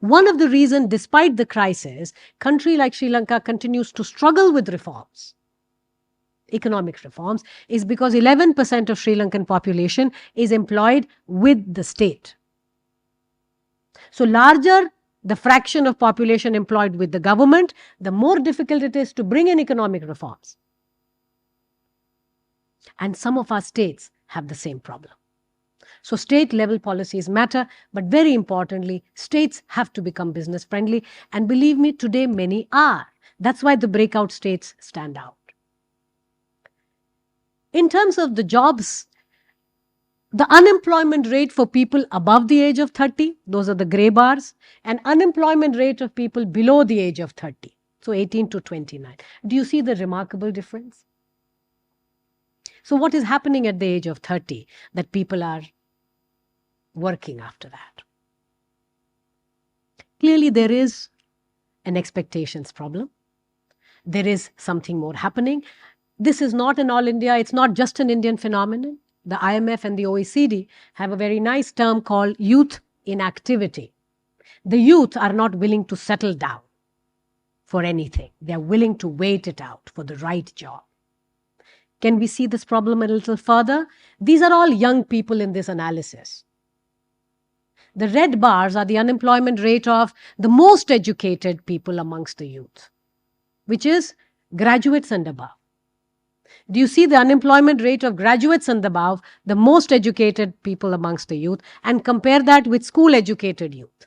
One of the reasons, despite the crisis, country like Sri Lanka continues to struggle with reforms, economic reforms, is because 11% of Sri Lankan population is employed with the state. So larger the fraction of population employed with the government, the more difficult it is to bring in economic reforms. And some of our states have the same problem. So state level policies matter, but very importantly, states have to become business friendly. And believe me, today many are. That's why the breakout states stand out. In terms of the jobs, the unemployment rate for people above the age of 30, those are the gray bars, and unemployment rate of people below the age of 30, so 18 to 29. Do you see the remarkable difference? So what is happening at the age of 30 that people are working after that? Clearly, there is an expectations problem. There is something more happening. This is not an all India, it's not just an Indian phenomenon. The IMF and the OECD have a very nice term called youth inactivity. The youth are not willing to settle down for anything. They are willing to wait it out for the right job. Can we see this problem a little further? These are all young people in this analysis. The red bars are the unemployment rate of the most educated people amongst the youth, which is graduates and above. Do you see the unemployment rate of graduates and above, the most educated people amongst the youth, and compare that with school educated youth,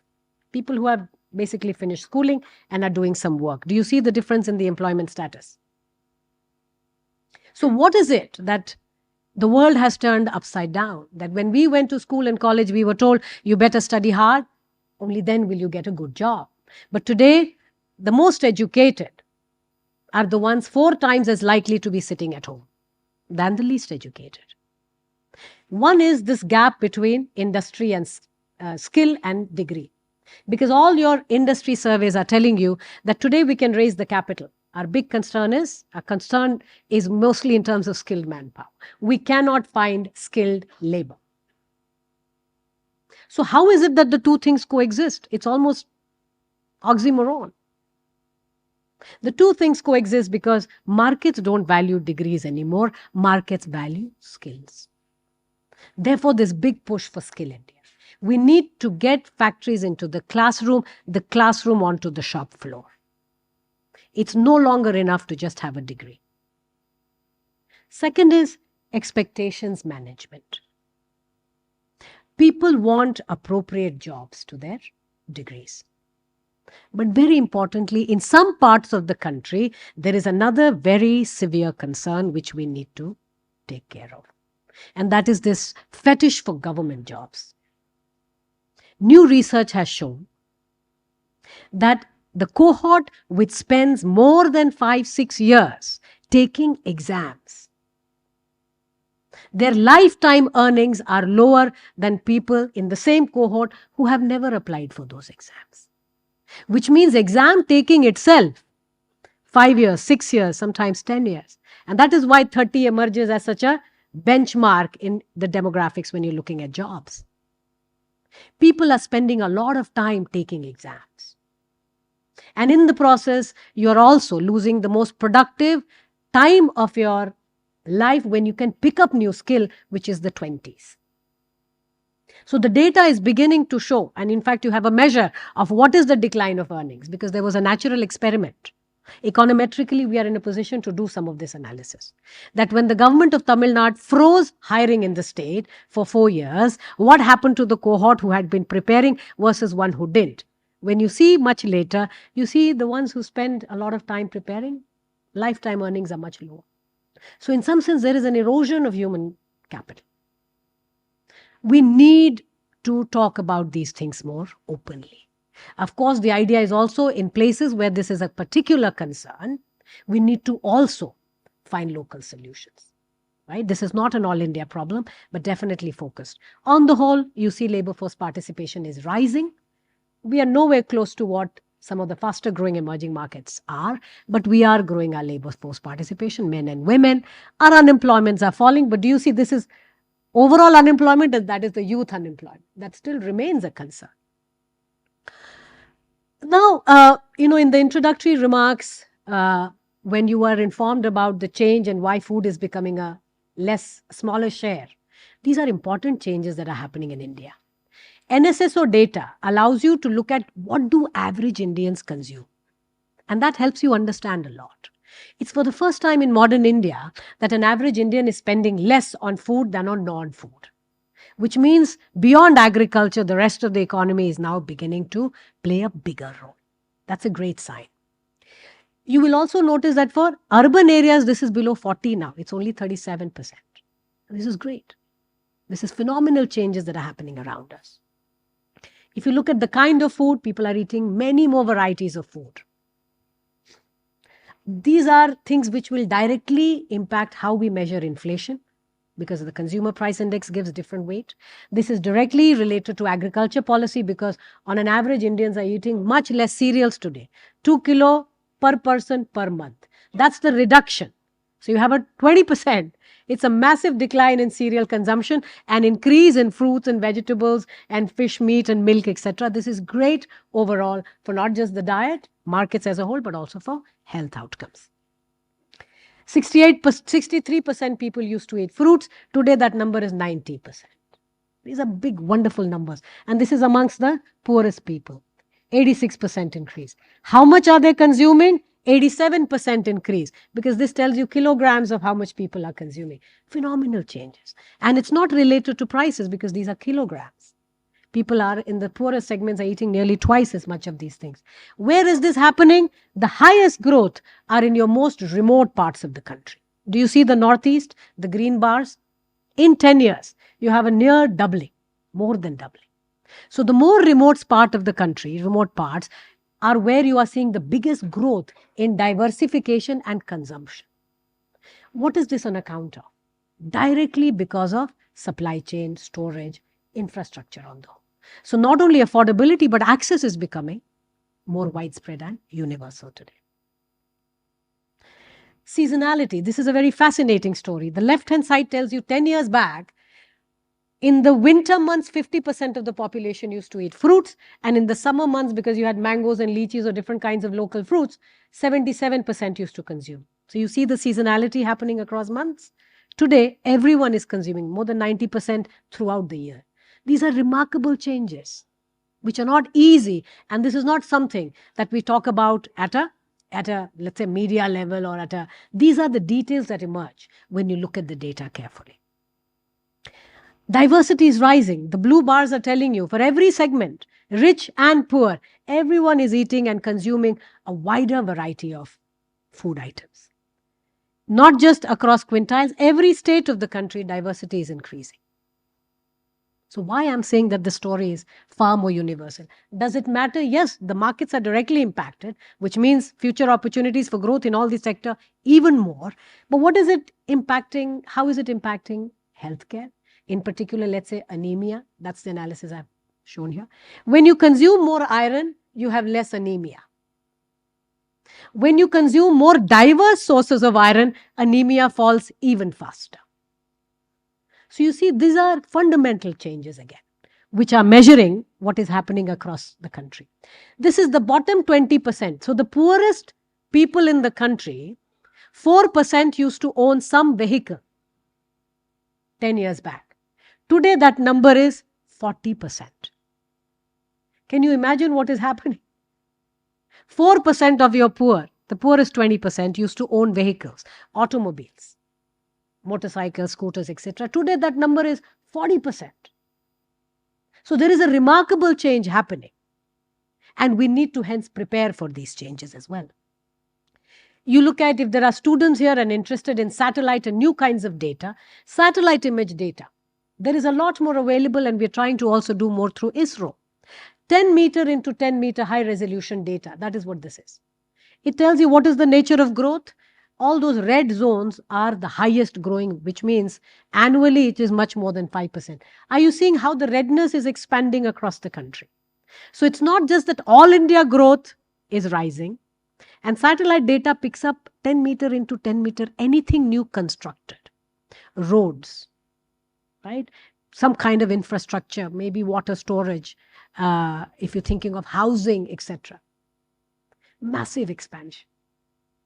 people who have basically finished schooling and are doing some work? Do you see the difference in the employment status? So what is it that the world has turned upside down? That when we went to school and college, we were told, you better study hard, only then will you get a good job. But today, the most educated are the ones 4 times as likely to be sitting at home than the least educated. One is this gap between industry and skill and degree. Because all your industry surveys are telling you that today we can raise the capital. Our concern is mostly in terms of skilled manpower. We cannot find skilled labor. So how is it that the two things coexist? It's almost oxymoron. The two things coexist because markets don't value degrees anymore. Markets value skills. Therefore, this big push for Skill India. We need to get factories into the classroom onto the shop floor. It's no longer enough to just have a degree. Second is expectations management. People want appropriate jobs to their degrees. But very importantly, in some parts of the country, there is another very severe concern which we need to take care of. And that is this fetish for government jobs. New research has shown that the cohort which spends more than 5-6 years taking exams, their lifetime earnings are lower than people in the same cohort who have never applied for those exams. Which means exam taking itself, 5 years, 6 years, sometimes 10 years. And that is why 30 emerges as such a benchmark in the demographics when you're looking at jobs. People are spending a lot of time taking exams. And in the process, you're also losing the most productive time of your life when you can pick up new skill, which is the 20s. So the data is beginning to show, and in fact, you have a measure of what is the decline of earnings, because there was a natural experiment. Econometrically, we are in a position to do some of this analysis. That when the government of Tamil Nadu froze hiring in the state for 4 years, what happened to the cohort who had been preparing versus one who didn't? When you see much later, you see the ones who spend a lot of time preparing, lifetime earnings are much lower. So in some sense, there is an erosion of human capital. We need to talk about these things more openly. Of course, the idea is also in places where this is a particular concern, we need to also find local solutions. Right? This is not an all India problem, but definitely focused. On the whole, you see labor force participation is rising. We are nowhere close to what some of the faster growing emerging markets are, but we are growing our labor force participation, men and women. Our unemployments are falling, but do you see this is overall unemployment, and that is the youth unemployment. That still remains a concern. Now, in the introductory remarks, when you were informed about the change and why food is becoming a smaller share, these are important changes that are happening in India. NSSO data allows you to look at what do average Indians consume, and that helps you understand a lot. It's for the first time in modern India that an average Indian is spending less on food than on non-food, which means beyond agriculture, the rest of the economy is now beginning to play a bigger role. That's a great sign. You will also notice that for urban areas, this is below 40 now. It's only 37%. This is great. This is phenomenal changes that are happening around us. If you look at the kind of food, people are eating many more varieties of food. These are things which will directly impact how we measure inflation, because the consumer price index gives different weight. This is directly related to agriculture policy, because on an average, Indians are eating much less cereals today, 2 kilo per person per month. That's the reduction. So you have a 20%. It's a massive decline in cereal consumption and increase in fruits and vegetables and fish, meat and milk, etc. This is great overall for not just the diet, markets as a whole, but also for health outcomes. 63% people used to eat fruits. Today, that number is 90%. These are big, wonderful numbers. And this is amongst the poorest people. 86% increase. How much are they consuming? 87% increase, because this tells you kilograms of how much people are consuming. Phenomenal changes. And it's not related to prices, because these are kilograms. People are in the poorer segments are eating nearly twice as much of these things. Where is this happening? The highest growth are in your most remote parts of the country. Do you see the Northeast, the green bars? In 10 years, you have a near doubling, more than doubling. So the more remote part of the country, remote parts, are where you are seeing the biggest growth in diversification and consumption. What is this on account of? Directly because of supply chain, storage, infrastructure on the whole. So not only affordability, but access is becoming more widespread and universal today. Seasonality. This is a very fascinating story. The left-hand side tells you 10 years back, in the winter months, 50% of the population used to eat fruits. And in the summer months, because you had mangoes and lychees or different kinds of local fruits, 77% used to consume. So you see the seasonality happening across months. Today, everyone is consuming more than 90% throughout the year. These are remarkable changes, which are not easy. And this is not something that we talk about at a let's say, media level or these are the details that emerge when you look at the data carefully. Diversity is rising. The blue bars are telling you for every segment, rich and poor, everyone is eating and consuming a wider variety of food items. Not just across quintiles, every state of the country, diversity is increasing. So why I'm saying that the story is far more universal. Does it matter? Yes, the markets are directly impacted, which means future opportunities for growth in all these sectors even more. But what is it impacting? How is it impacting healthcare? In particular, let's say anemia. That's the analysis I've shown here. When you consume more iron, you have less anemia. When you consume more diverse sources of iron, anemia falls even faster. So you see, these are fundamental changes again, which are measuring what is happening across the country. This is the bottom 20%. So the poorest people in the country, 4% used to own some vehicle 10 years back. Today, that number is 40%. Can you imagine what is happening? 4% of your poor, the poorest 20%, used to own vehicles, automobiles, motorcycles, scooters, etc. Today, that number is 40%. So there is a remarkable change happening. And we need to hence prepare for these changes as well. You look at, if there are students here and interested in satellite and new kinds of data, satellite image data, there is a lot more available, and we're trying to also do more through ISRO. 10 meter into 10 meter high resolution data. That is what this is. It tells you what is the nature of growth. All those red zones are the highest growing, which means annually it is much more than 5%. Are you seeing how the redness is expanding across the country? So it's not just that all India growth is rising, and satellite data picks up 10 meter into 10 meter, anything new constructed, roads, right? Some kind of infrastructure, maybe water storage, if you're thinking of housing, etc. Massive expansion.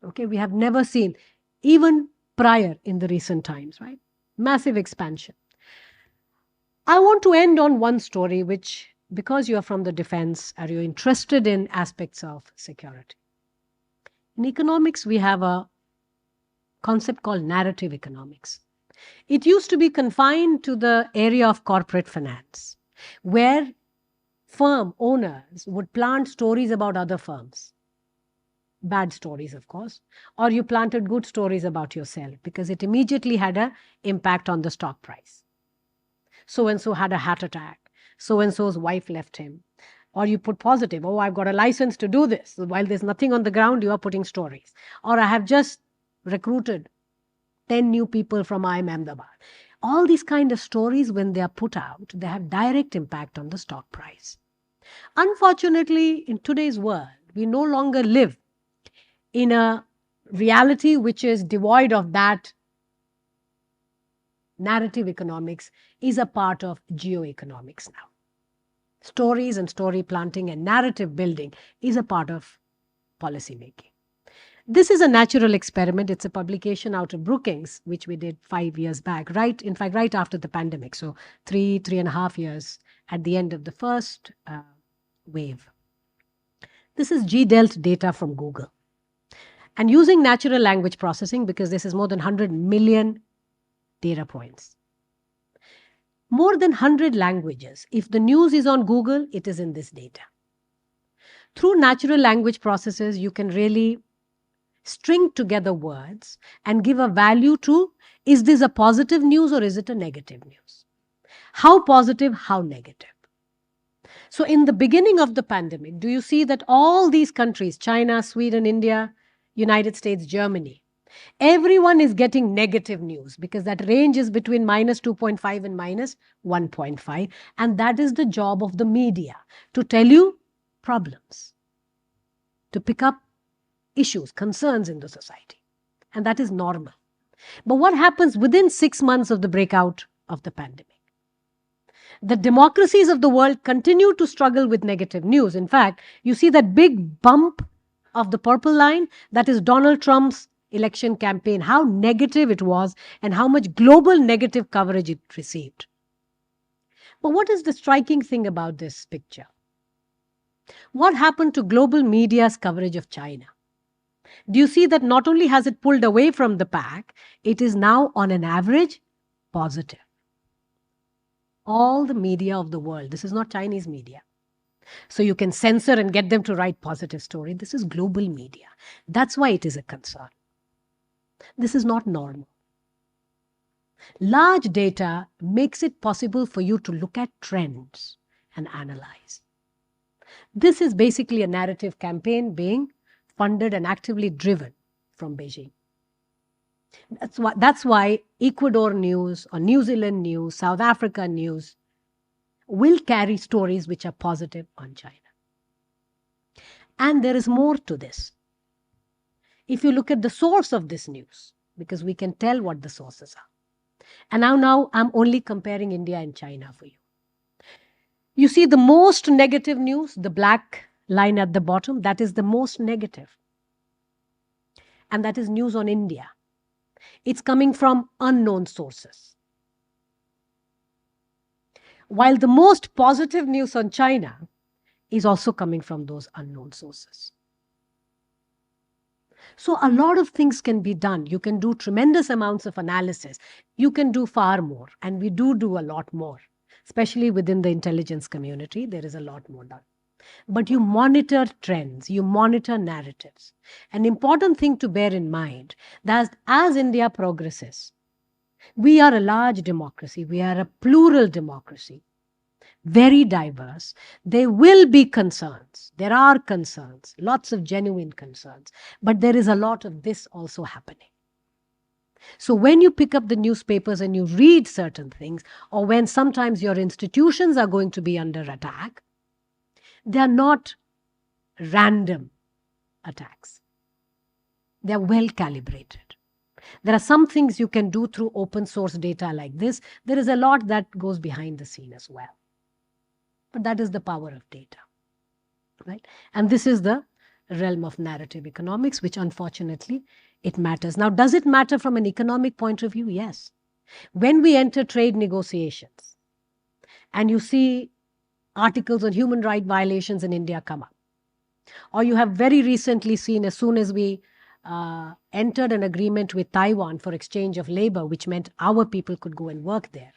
Okay, we have never seen, even prior in the recent times, right? Massive expansion. I want to end on one story, which, because you are from the defense, are you interested in aspects of security? In economics, we have a concept called narrative economics. It used to be confined to the area of corporate finance, where firm owners would plant stories about other firms. Bad stories, of course, or you planted good stories about yourself because it immediately had an impact on the stock price. So and so had a heart attack. So and so's wife left him. Or you put positive, oh, I've got a license to do this. So while there's nothing on the ground, you are putting stories. Or I have just recruited 10 new people from IIM Ahmedabad. All these kind of stories, when they are put out, they have direct impact on the stock price. Unfortunately, in today's world, we no longer live in a reality which is devoid of that. Narrative economics is a part of geoeconomics now. Stories and story planting and narrative building is a part of policy making. This is a natural experiment. It's a publication out of Brookings, which we did 5 years back, in fact, right after the pandemic. So 3.5 years at the end of the first wave. This is GDELT data from Google. And using natural language processing, because this is more than 100 million data points. More than 100 languages. If the news is on Google, it is in this data. Through natural language processes, you can really string together words and give a value to, is this a positive news or is it a negative news? How positive, how negative? So in the beginning of the pandemic, do you see that all these countries, China, Sweden, India, United States, Germany, everyone is getting negative news because that range is between minus 2.5 and minus 1.5. And that is the job of the media, to tell you problems, to pick up issues, concerns in the society. And that is normal. But what happens within 6 months of the breakout of the pandemic? The democracies of the world continue to struggle with negative news. In fact, you see that big bump of the purple line, that is Donald Trump's election campaign, how negative it was and how much global negative coverage it received. But what is the striking thing about this picture? What happened to global media's coverage of China? Do you see that not only has it pulled away from the pack, it is now on an average positive. All the media of the world, this is not Chinese media. So you can censor and get them to write positive story. This is global media. That's why it is a concern. This is not normal. Large data makes it possible for you to look at trends and analyze. This is basically a narrative campaign being funded and actively driven from Beijing. That's why Ecuador news or New Zealand news, South Africa news will carry stories which are positive on China. And there is more to this. If you look at the source of this news, because we can tell what the sources are. And now I'm only comparing India and China for you. You see the most negative news, the black line at the bottom, that is the most negative. And that is news on India. It's coming from unknown sources. While the most positive news on China is also coming from those unknown sources. So a lot of things can be done. You can do tremendous amounts of analysis. You can do far more. And we do a lot more. Especially within the intelligence community, there is a lot more done. But you monitor trends, you monitor narratives. An important thing to bear in mind that as India progresses, we are a large democracy, we are a plural democracy, very diverse. There will be concerns, there are concerns, lots of genuine concerns, but there is a lot of this also happening. So when you pick up the newspapers and you read certain things, or when sometimes your institutions are going to be under attack, they are not random attacks. They are well calibrated. There are some things you can do through open source data like this. There is a lot that goes behind the scene as well. But that is the power of data, right? And this is the realm of narrative economics, which unfortunately it matters. Now, does it matter from an economic point of view? Yes. When we enter trade negotiations and you see articles on human right violations in India come up, or you have very recently seen, as soon as we entered an agreement with Taiwan for exchange of labor, which meant our people could go and work there,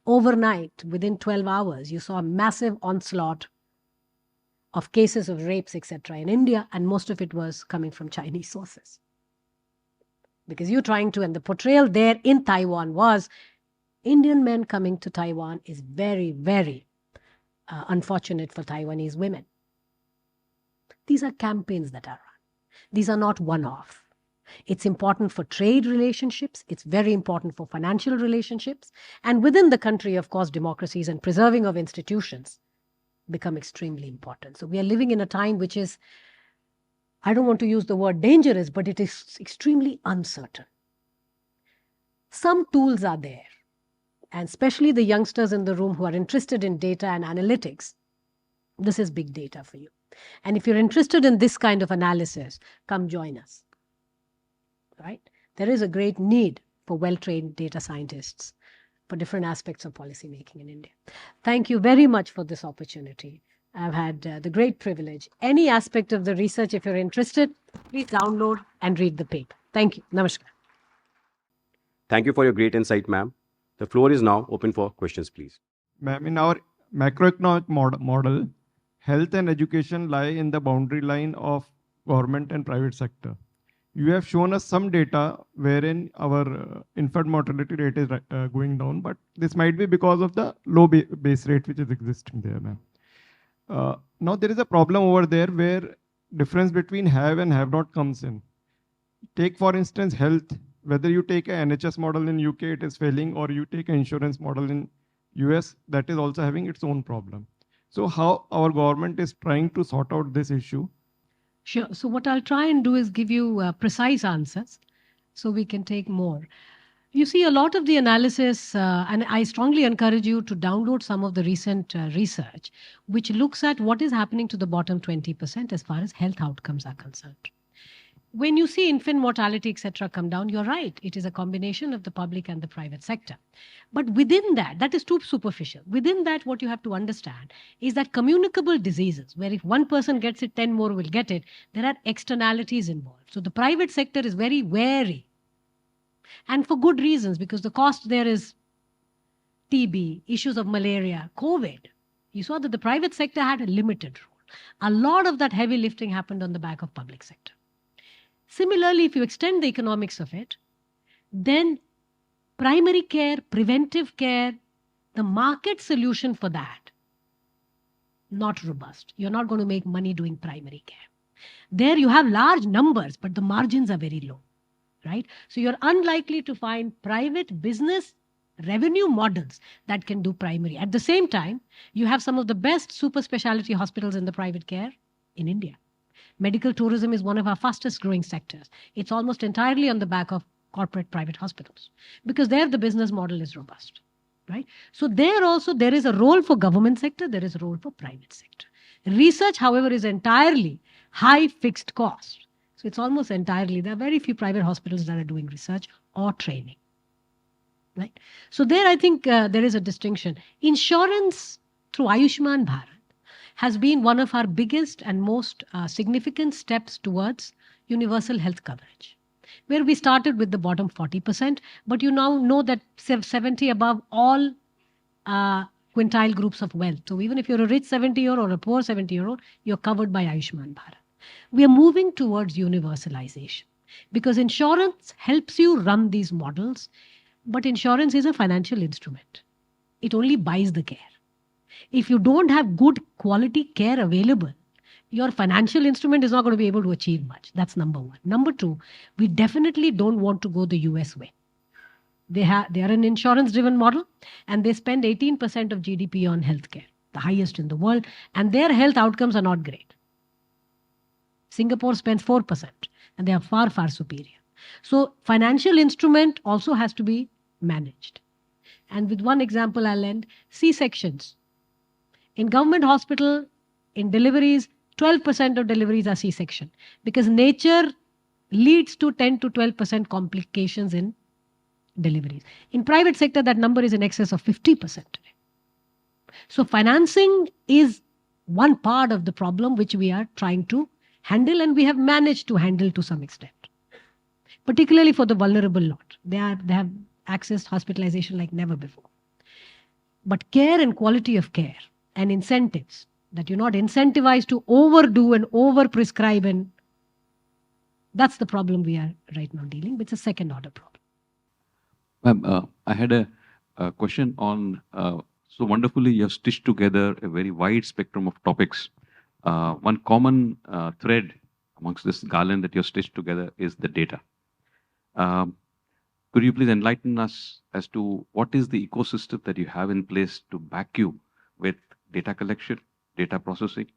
overnight, within 12 hours, you saw a massive onslaught of cases of rapes, etc., in India, and most of it was coming from Chinese sources. Because you're trying to, and the portrayal there in Taiwan was Indian men coming to Taiwan is very, very unfortunate for Taiwanese women. These are campaigns that are run. These are not one-off. It's important for trade relationships. It's very important for financial relationships. And within the country, of course, democracies and preserving of institutions become extremely important. So we are living in a time which is, I don't want to use the word dangerous, but it is extremely uncertain. Some tools are there, and especially the youngsters in the room who are interested in data and analytics, this is big data for you. And if you're interested in this kind of analysis, come join us. Right? There is a great need for well-trained data scientists for different aspects of policy making in India. Thank you very much for this opportunity. I've had the great privilege. Any aspect of the research, if you're interested, please download and read the paper. Thank you. Namaskar. Thank you for your great insight, ma'am. The floor is now open for questions, please. Ma'am, in our macroeconomic model, health and education lie in the boundary line of government and private sector. You have shown us some data wherein our infant mortality rate is going down, but this might be because of the low base rate which is existing there, ma'am. Now there is a problem over there where difference between have and have not comes in. Take for instance health, whether you take an NHS model in UK, it is failing, or you take an insurance model in US, that is also having its own problem. So how our government is trying to sort out this issue? Sure. So what I'll try and do is give you precise answers so we can take more. You see, a lot of the analysis, and I strongly encourage you to download some of the recent research, which looks at what is happening to the bottom 20% as far as health outcomes are concerned. When you see infant mortality, etc., come down, you're right. It is a combination of the public and the private sector. But within that, that is too superficial. Within that, what you have to understand is that communicable diseases, where if one person gets it, 10 more will get it, there are externalities involved. So the private sector is very wary. And for good reasons, because the cost there is TB, issues of malaria, COVID. You saw that the private sector had a limited role. A lot of that heavy lifting happened on the back of public sector. Similarly, if you extend the economics of it, then primary care, preventive care, the market solution for that, not robust. You're not going to make money doing primary care. There you have large numbers, but the margins are very low, right? So you're unlikely to find private business revenue models that can do primary. At the same time, you have some of the best super specialty hospitals in the private care in India. Medical tourism is one of our fastest growing sectors. It's almost entirely on the back of corporate private hospitals because there the business model is robust, right? So there also there is a role for government sector, there is a role for private sector. Research, however, is entirely high fixed cost. So it's almost entirely, there are very few private hospitals that are doing research or training, right? So there I think there is a distinction. Insurance through Ayushman Bharat has been one of our biggest and most significant steps towards universal health coverage, where we started with the bottom 40%, but you now know that 70 above all quintile groups of wealth. So even if you're a rich 70-year-old or a poor 70-year-old, you're covered by Ayushman Bharat. We are moving towards universalization because insurance helps you run these models, but insurance is a financial instrument. It only buys the care. If you don't have good quality care available, your financial instrument is not going to be able to achieve much. That's number one. Number two, we definitely don't want to go the US way. They are an insurance-driven model, and they spend 18% of GDP on healthcare, the highest in the world, and their health outcomes are not great. Singapore spends 4%, and they are far, far superior. So financial instrument also has to be managed. And with one example I'll end, C-sections. In government hospital, in deliveries, 12% of deliveries are C-section because nature leads to 10 to 12% complications in deliveries. In private sector, that number is in excess of 50% today. So financing is one part of the problem which we are trying to handle, and we have managed to handle to some extent, particularly for the vulnerable lot. They have accessed hospitalization like never before. But care and quality of care and incentives, that you're not incentivized to overdo and over-prescribe, and that's the problem we are right now dealing with. It's a second order problem. Ma'am, I had a question on, so wonderfully you have stitched together a very wide spectrum of topics. One common thread amongst this garland that you have stitched together is the data. Could you please enlighten us as to what is the ecosystem that you have in place to back you with data collection, data processing,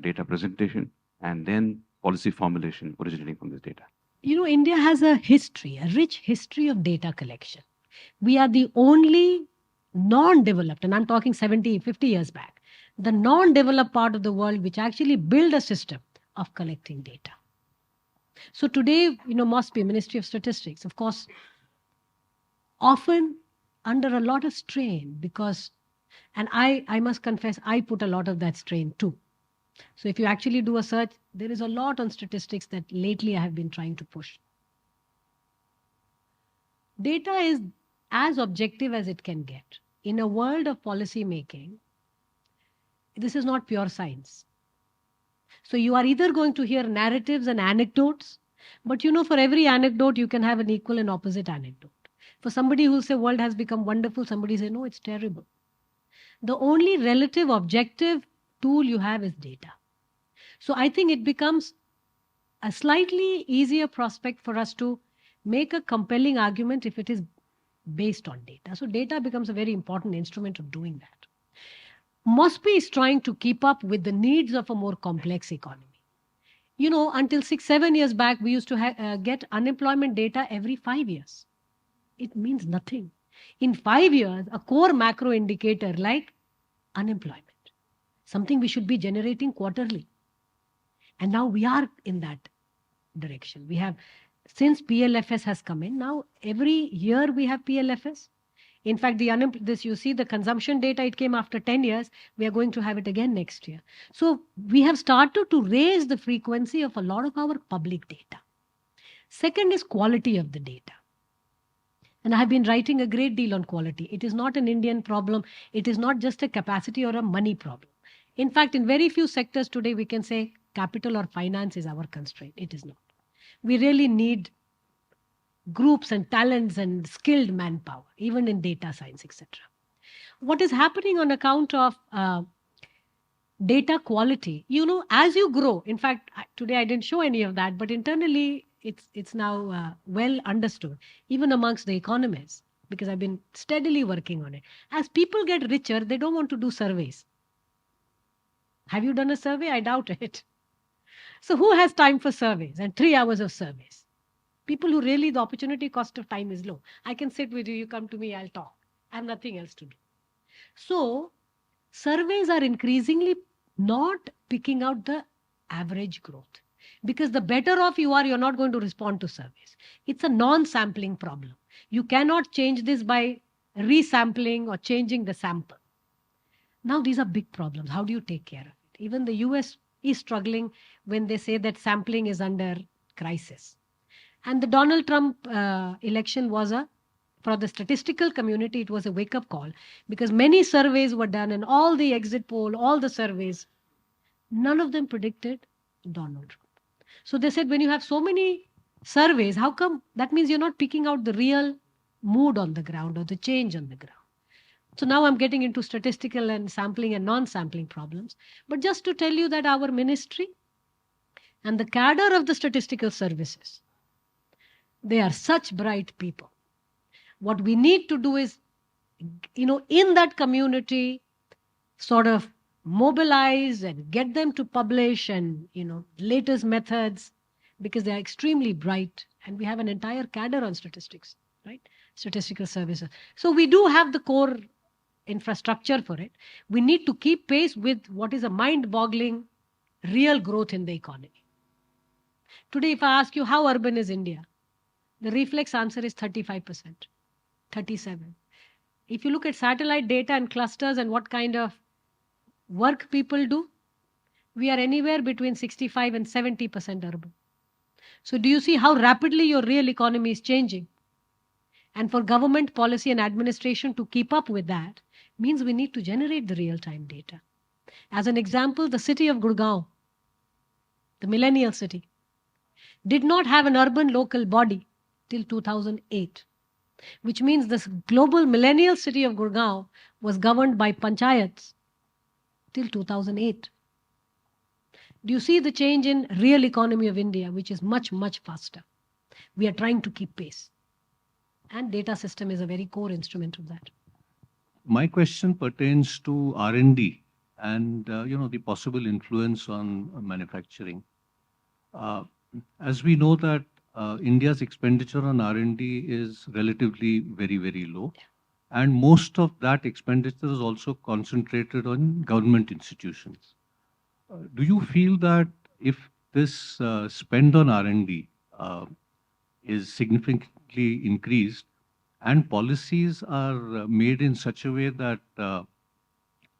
data presentation, and then policy formulation originating from this data? India has a history, a rich history of data collection. We are the only non-developed, and I'm talking 70, 50 years back, the non-developed part of the world which actually built a system of collecting data. So today, must be Ministry of Statistics, of course, often under a lot of strain because, and I must confess, I put a lot of that strain too. So if you actually do a search, there is a lot on statistics that lately I have been trying to push. Data is as objective as it can get. In a world of policy making, this is not pure science. So you are either going to hear narratives and anecdotes, but for every anecdote, you can have an equal and opposite anecdote. For somebody who will say world has become wonderful, somebody say, no, it's terrible. The only relative objective tool you have is data. So I think it becomes a slightly easier prospect for us to make a compelling argument if it is based on data. So data becomes a very important instrument of doing that. MOSPI is trying to keep up with the needs of a more complex economy. Until 6-7 years back, we used to get unemployment data every 5 years. It means nothing. In 5 years, a core macro indicator like unemployment, something we should be generating quarterly. And now we are in that direction. We have, since PLFS has come in, now every year we have PLFS. In fact, you see the consumption data, it came after 10 years. We are going to have it again next year. So we have started to raise the frequency of a lot of our public data. Second is quality of the data. And I have been writing a great deal on quality. It is not an Indian problem. It is not just a capacity or a money problem. In fact, in very few sectors today, we can say capital or finance is our constraint. It is not. We really need groups and talents and skilled manpower, even in data science, etc. What is happening on account of data quality, as you grow, in fact, today I didn't show any of that, but internally it's now well understood, even amongst the economists, because I've been steadily working on it. As people get richer, they don't want to do surveys. Have you done a survey? I doubt it. So who has time for surveys and 3 hours of surveys? People who really the opportunity cost of time is low. I can sit with you, you come to me, I'll talk. I have nothing else to do. So surveys are increasingly not picking out the average growth. Because the better off you are, you're not going to respond to surveys. It's a non-sampling problem. You cannot change this by resampling or changing the sample. Now these are big problems. How do you take care of it? Even the US is struggling when they say that sampling is under crisis. And the Donald Trump election was for the statistical community, it was a wake-up call because many surveys were done and all the exit poll, all the surveys, none of them predicted Donald Trump. So they said, when you have so many surveys, how come? That means you're not picking out the real mood on the ground or the change on the ground. So now I'm getting into statistical and sampling and non-sampling problems. But just to tell you that our ministry and the cadre of the statistical services, they are such bright people. What we need to do is, in that community, sort of mobilize and get them to publish and, latest methods, because they are extremely bright. And we have an entire cadre on statistics, right? Statistical services. So we do have the core infrastructure for it. We need to keep pace with what is a mind-boggling real growth in the economy. Today, if I ask you how urban is India, the reflex answer is 35%, 37%. If you look at satellite data and clusters and what kind of work people do, we are anywhere between 65 and 70% urban. So do you see how rapidly your real economy is changing? And for government policy and administration to keep up with that means we need to generate the real-time data. As an example, the city of Gurgaon, the millennial city, did not have an urban local body till 2008, which means this global millennial city of Gurgaon was governed by panchayats till 2008. Do you see the change in real economy of India, which is much, much faster? We are trying to keep pace. And data system is a very core instrument of that. My question pertains to R&D and the possible influence on manufacturing. As we know that India's expenditure on R&D is relatively very, very low. And most of that expenditure is also concentrated on government institutions. Do you feel that if this spend on R&D is significantly increased and policies are made in such a way that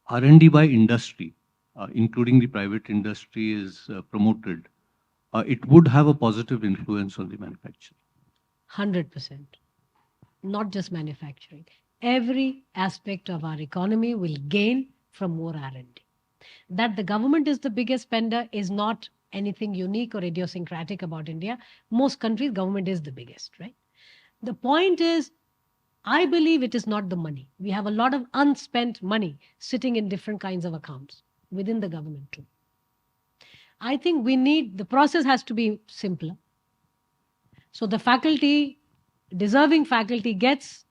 R&D by industry, including the private industry, is promoted, it would have a positive influence on the manufacturing? 100%. Not just manufacturing. Every aspect of our economy will gain from more R&D. That the government is the biggest spender is not anything unique or idiosyncratic about India. Most countries, government is the biggest, right? The point is, I believe it is not the money. We have a lot of unspent money sitting in different kinds of accounts within the government too. I think the process has to be simpler. So the faculty, deserving faculty gets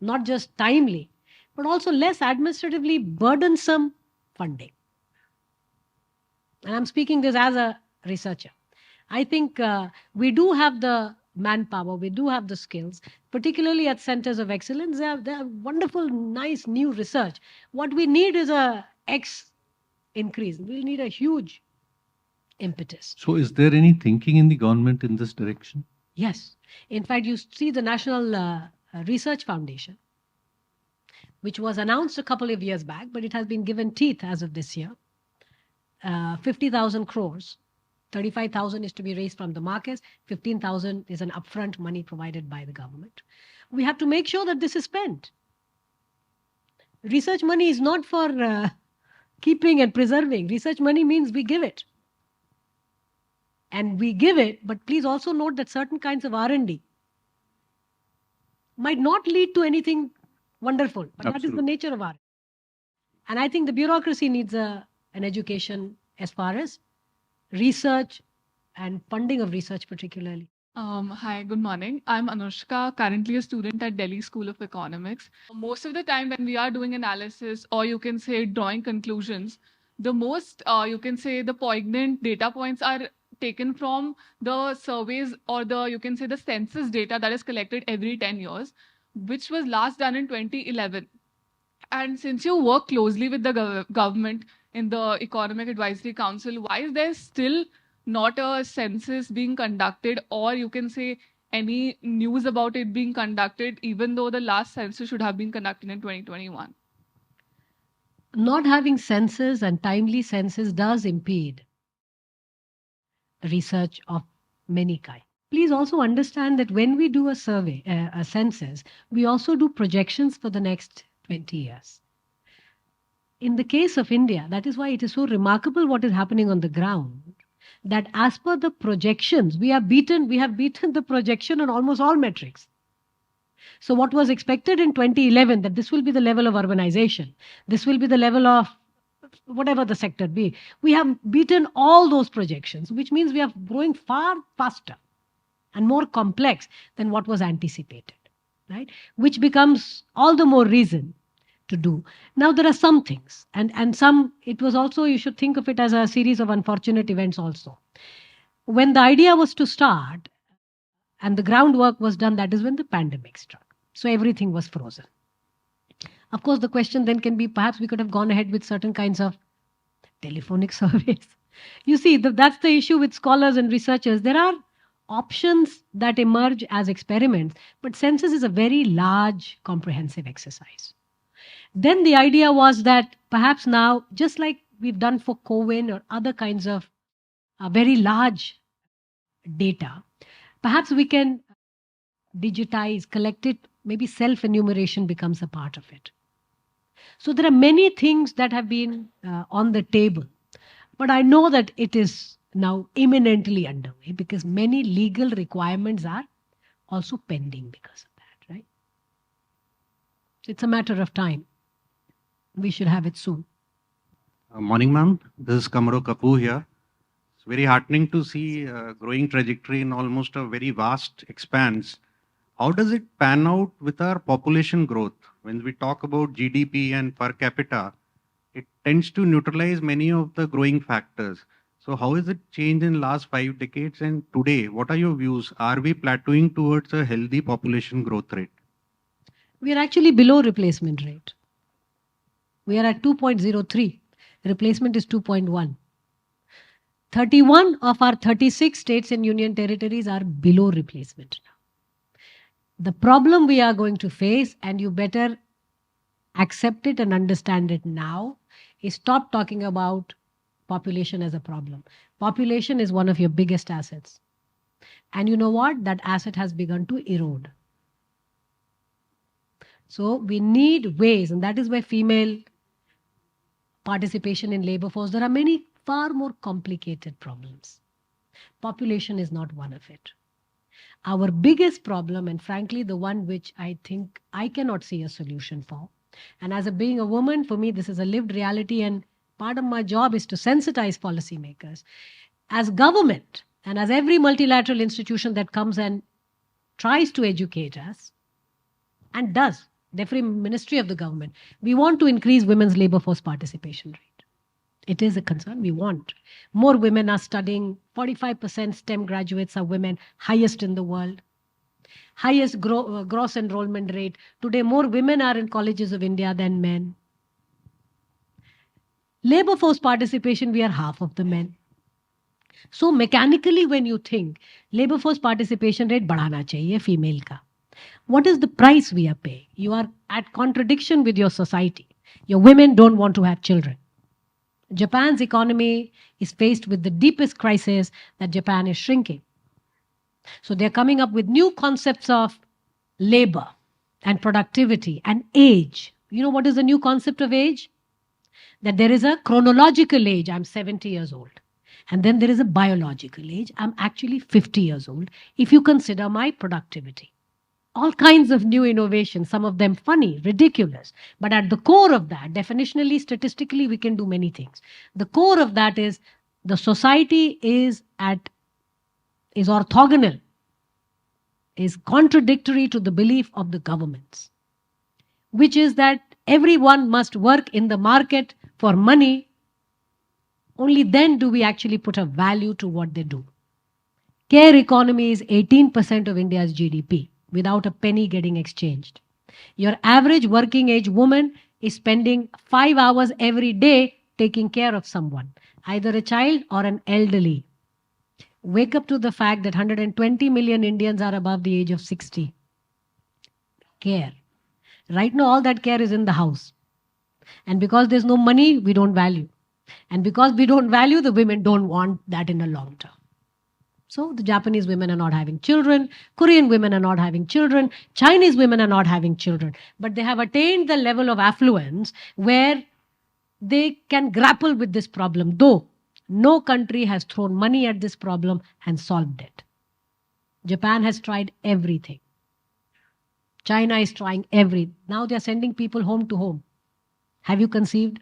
not just timely, but also less administratively burdensome funding. And I'm speaking this as a researcher. I think we do have the manpower, we do have the skills, particularly at centers of excellence. They have wonderful, nice new research. What we need is a X increase. We'll need a huge impetus. So is there any thinking in the government in this direction? Yes. In fact, you see the National Research Foundation, which was announced a couple of years back, but it has been given teeth as of this year. 50,000 crores. 35,000 is to be raised from the markets. 15,000 is an upfront money provided by the government. We have to make sure that this is spent. Research money is not for keeping and preserving. Research money means we give it. And we give it, but please also note that certain kinds of R&D might not lead to anything wonderful, but Absolutely. that is the nature of R&D. And I think the bureaucracy needs an education as far as research and funding of research particularly. Hi, good morning. I'm Anushka, currently a student at Delhi School of Economics. Most of the time when we are doing analysis, or you can say drawing conclusions, the most, you can say the poignant data points are taken from the surveys or you can say the census data that is collected every 10 years, which was last done in 2011. And since you work closely with the government in the Economic Advisory Council, why is there still not a census being conducted, or you can say any news about it being conducted, even though the last census should have been conducted in 2021? Not having census and timely census does impede research of many kinds. Please also understand that when we do a survey, a census, we also do projections for the next 20 years. In the case of India, that is why it is so remarkable what is happening on the ground, that as per the projections, we have beaten the projection on almost all metrics. So what was expected in 2011, that this will be the level of urbanization, this will be the level of whatever the sector be, we have beaten all those projections, which means we are growing far faster and more complex than what was anticipated, right? Which becomes all the more reason to do. Now there are some things, and some, it was also, you should think of it as a series of unfortunate events also. When the idea was to start and the groundwork was done, that is when the pandemic struck. So everything was frozen. Of course, the question then can be, perhaps we could have gone ahead with certain kinds of telephonic surveys. You see, that's the issue with scholars and researchers. There are options that emerge as experiments, but census is a very large, comprehensive exercise. Then the idea was that perhaps now, just like we've done for CoWIN or other kinds of very large data, perhaps we can digitize, collect it, maybe self-enumeration becomes a part of it. So there are many things that have been on the table, but I know that it is now imminently underway because many legal requirements are also pending because of that, right? It's a matter of time. We should have it soon. Morning, ma'am. This is Kamaro Kapoor here. It's very heartening to see a growing trajectory in almost a very vast expanse. How does it pan out with our population growth? When we talk about GDP and per capita, it tends to neutralize many of the growing factors. So how has it changed in last 5 decades? And today, what are your views? Are we plateauing towards a healthy population growth rate? We are actually below replacement rate. We are at 2.03. Replacement is 2.1. 31 of our 36 states and union territories are below replacement now. The problem we are going to face, and you better accept it and understand it now, is stop talking about population as a problem. Population is one of your biggest assets. And you know what? That asset has begun to erode. So we need ways, and that is why female participation in labor force, there are many far more complicated problems. Population is not one of it. Our biggest problem, and frankly, the one which I think I cannot see a solution for, and as being a woman, for me, this is a lived reality, and part of my job is to sensitize policymakers. As government, and as every multilateral institution that comes and tries to educate us, and does, every ministry of the government, we want to increase women's labor force participation rate. It is a concern. We want. More women are studying. 45% STEM graduates are women, highest in the world. Highest gross enrollment rate. Today, more women are in colleges of India than men. Labor force participation, we are half of the men. So mechanically, when you think, labor force participation rate बढ़ाना चाहिए female का. What is the price we are paying? You are at contradiction with your society. Your women don't want to have children. Japan's economy is faced with the deepest crisis that Japan is shrinking. So they're coming up with new concepts of labor and productivity and age. You know what is the new concept of age? That there is a chronological age. I'm 70 years old. And then there is a biological age. I'm actually 50 years old if you consider my productivity. All kinds of new innovations, some of them funny, ridiculous. But at the core of that, definitionally, statistically, we can do many things. The core of that is the society is orthogonal, is contradictory to the belief of the governments, which is that everyone must work in the market for money. Only then do we actually put a value to what they do. Care economy is 18% of India's GDP. Without a penny getting exchanged. Your average working age woman is spending 5 hours every day taking care of someone, either a child or an elderly. Wake up to the fact that 120 million Indians are above the age of 60. Care. Right now, all that care is in the house. And because there's no money, we don't value. And because we don't value, the women don't want that in the long term. So the Japanese women are not having children, Korean women are not having children, Chinese women are not having children, but they have attained the level of affluence where they can grapple with this problem, though no country has thrown money at this problem and solved it. Japan has tried everything. China is trying everything. Now they are sending people home to home. Have you conceived?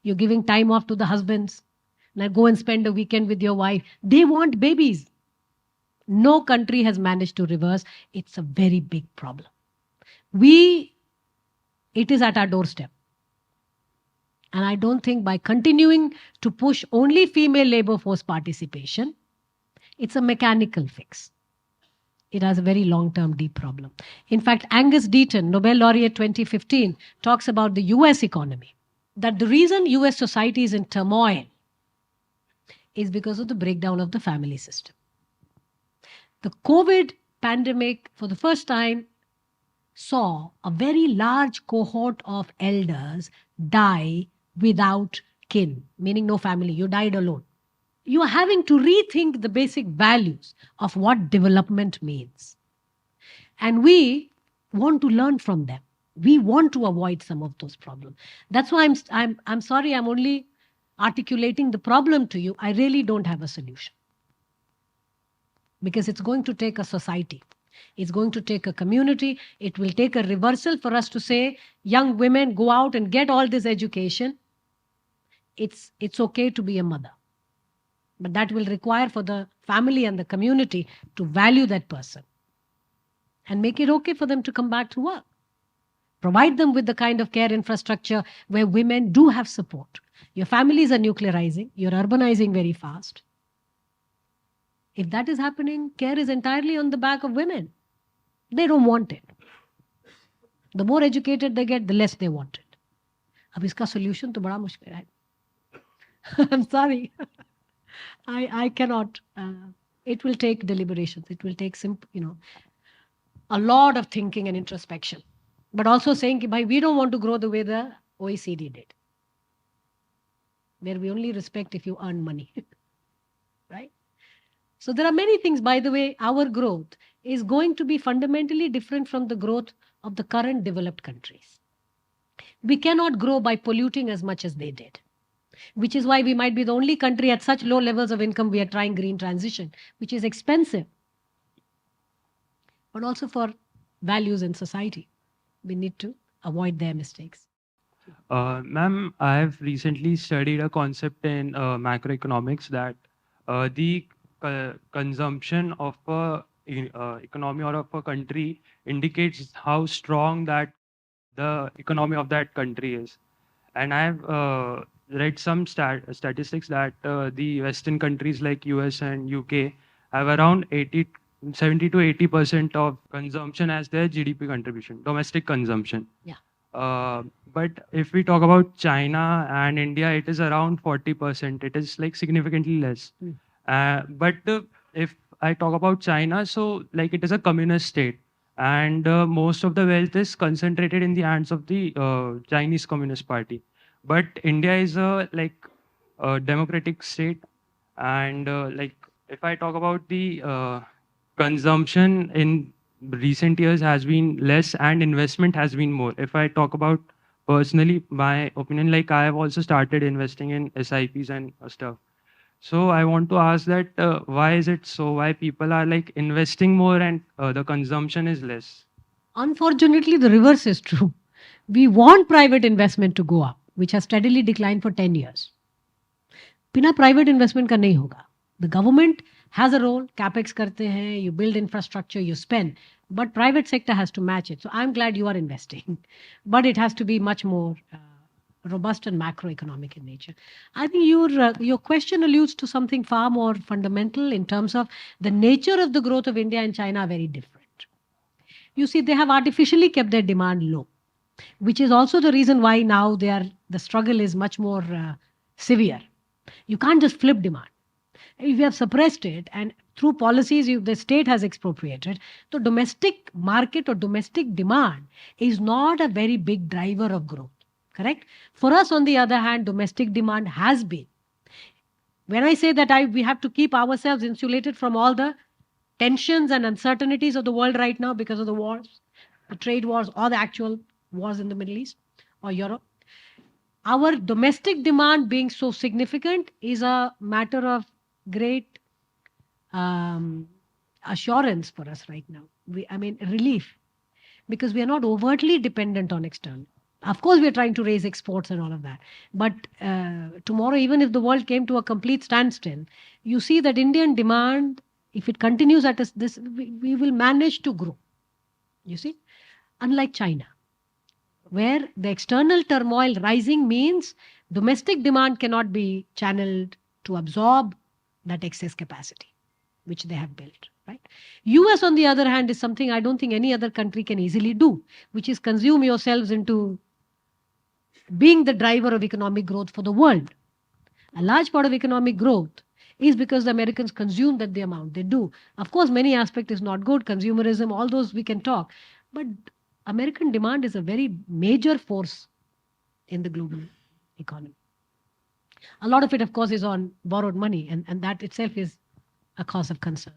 You're giving time off to the husbands. Now go and spend a weekend with your wife. They want babies. No country has managed to reverse. It's a very big problem. It is at our doorstep. And I don't think by continuing to push only female labor force participation, it's a mechanical fix. It has a very long-term deep problem. In fact, Angus Deaton, Nobel laureate 2015, talks about the US economy. that the reason US society is in turmoil is because of the breakdown of the family system. The COVID pandemic, for the first time, saw a very large cohort of elders die without kin, meaning no family. You died alone. You are having to rethink the basic values of what development means. And we want to learn from them. We want to avoid some of those problems. That's why I'm sorry, I'm only articulating the problem to you. I really don't have a solution. Because it's going to take a society. It's going to take a community. It will take a reversal for us to say, young women, go out and get all this education. It's okay to be a mother. But that will require for the family and the community to value that person and make it okay for them to come back to work. Provide them with the kind of care infrastructure where women do have support. Your families are nuclearizing. You're urbanizing very fast. If that is happening, care is entirely on the back of women. They don't want it. The more educated they get, the less they want it. अब इसका solution तो बड़ा मुश्किल है. I'm sorry. I cannot. It will take deliberations. It will take a lot of thinking and introspection. But also saying, we don't want to grow the way the OECD did, where we only respect if you earn money, right? So there are many things. By the way, our growth is going to be fundamentally different from the growth of the current developed countries. We cannot grow by polluting as much as they did, which is why we might be the only country at such low levels of income we are trying green transition, which is expensive, but also for values in society. We need to avoid their mistakes. Ma'am, I have recently studied a concept in macroeconomics that the consumption of a economy or of a country indicates how strong that the economy of that country is. And I have read some statistics that the Western countries like US and UK have around 70 to 80% of consumption as their GDP contribution, domestic consumption. Yeah. But if we talk about China and India, it is around 40%. It is like significantly less. But if I talk about China, so like it is a communist state, and most of the wealth is concentrated in the hands of the Chinese Communist Party. But India is a democratic state, and like if I talk about the consumption in recent years has been less and investment has been more. If I talk about personally, my opinion, like I have also started investing in SIPs and stuff. So I want to ask that why is it so? Why people are like investing more and the consumption is less? Unfortunately, the reverse is true. We want private investment to go up, which has steadily declined for 10 years. बिना private investment का नहीं होगा. The government has a role, capex करते हैं, you build infrastructure, you spend, but private sector has to match it. So I'm glad you are investing, but it has to be much more robust and macroeconomic in nature. I think your question alludes to something far more fundamental in terms of the nature of the growth of India and China are very different. You see, they have artificially kept their demand low, which is also the reason why now the struggle is much more severe. You can't just flip demand. If you have suppressed it and through policies the state has expropriated, the domestic market or domestic demand is not a very big driver of growth. Correct? For us, on the other hand, domestic demand has been. When I say that we have to keep ourselves insulated from all the tensions and uncertainties of the world right now because of the wars, the trade wars or the actual wars in the Middle East or Europe, our domestic demand being so significant is a matter of great assurance for us right now. Relief, because we are not overtly dependent on external. Of course, we are trying to raise exports and all of that. But tomorrow, even if the world came to a complete standstill, you see that Indian demand, if it continues at this, we will manage to grow. You see, unlike China, where the external turmoil rising means domestic demand cannot be channeled to absorb that excess capacity, which they have built. Right? US, on the other hand, is something I don't think any other country can easily do, which is consume yourselves into being the driver of economic growth for the world. A large part of economic growth is because the Americans consume that the amount they do. Of course, many aspect is not good, consumerism, all those we can talk. But American demand is a very major force in the global economy. A lot of it, of course, is on borrowed money, and that itself is a cause of concern.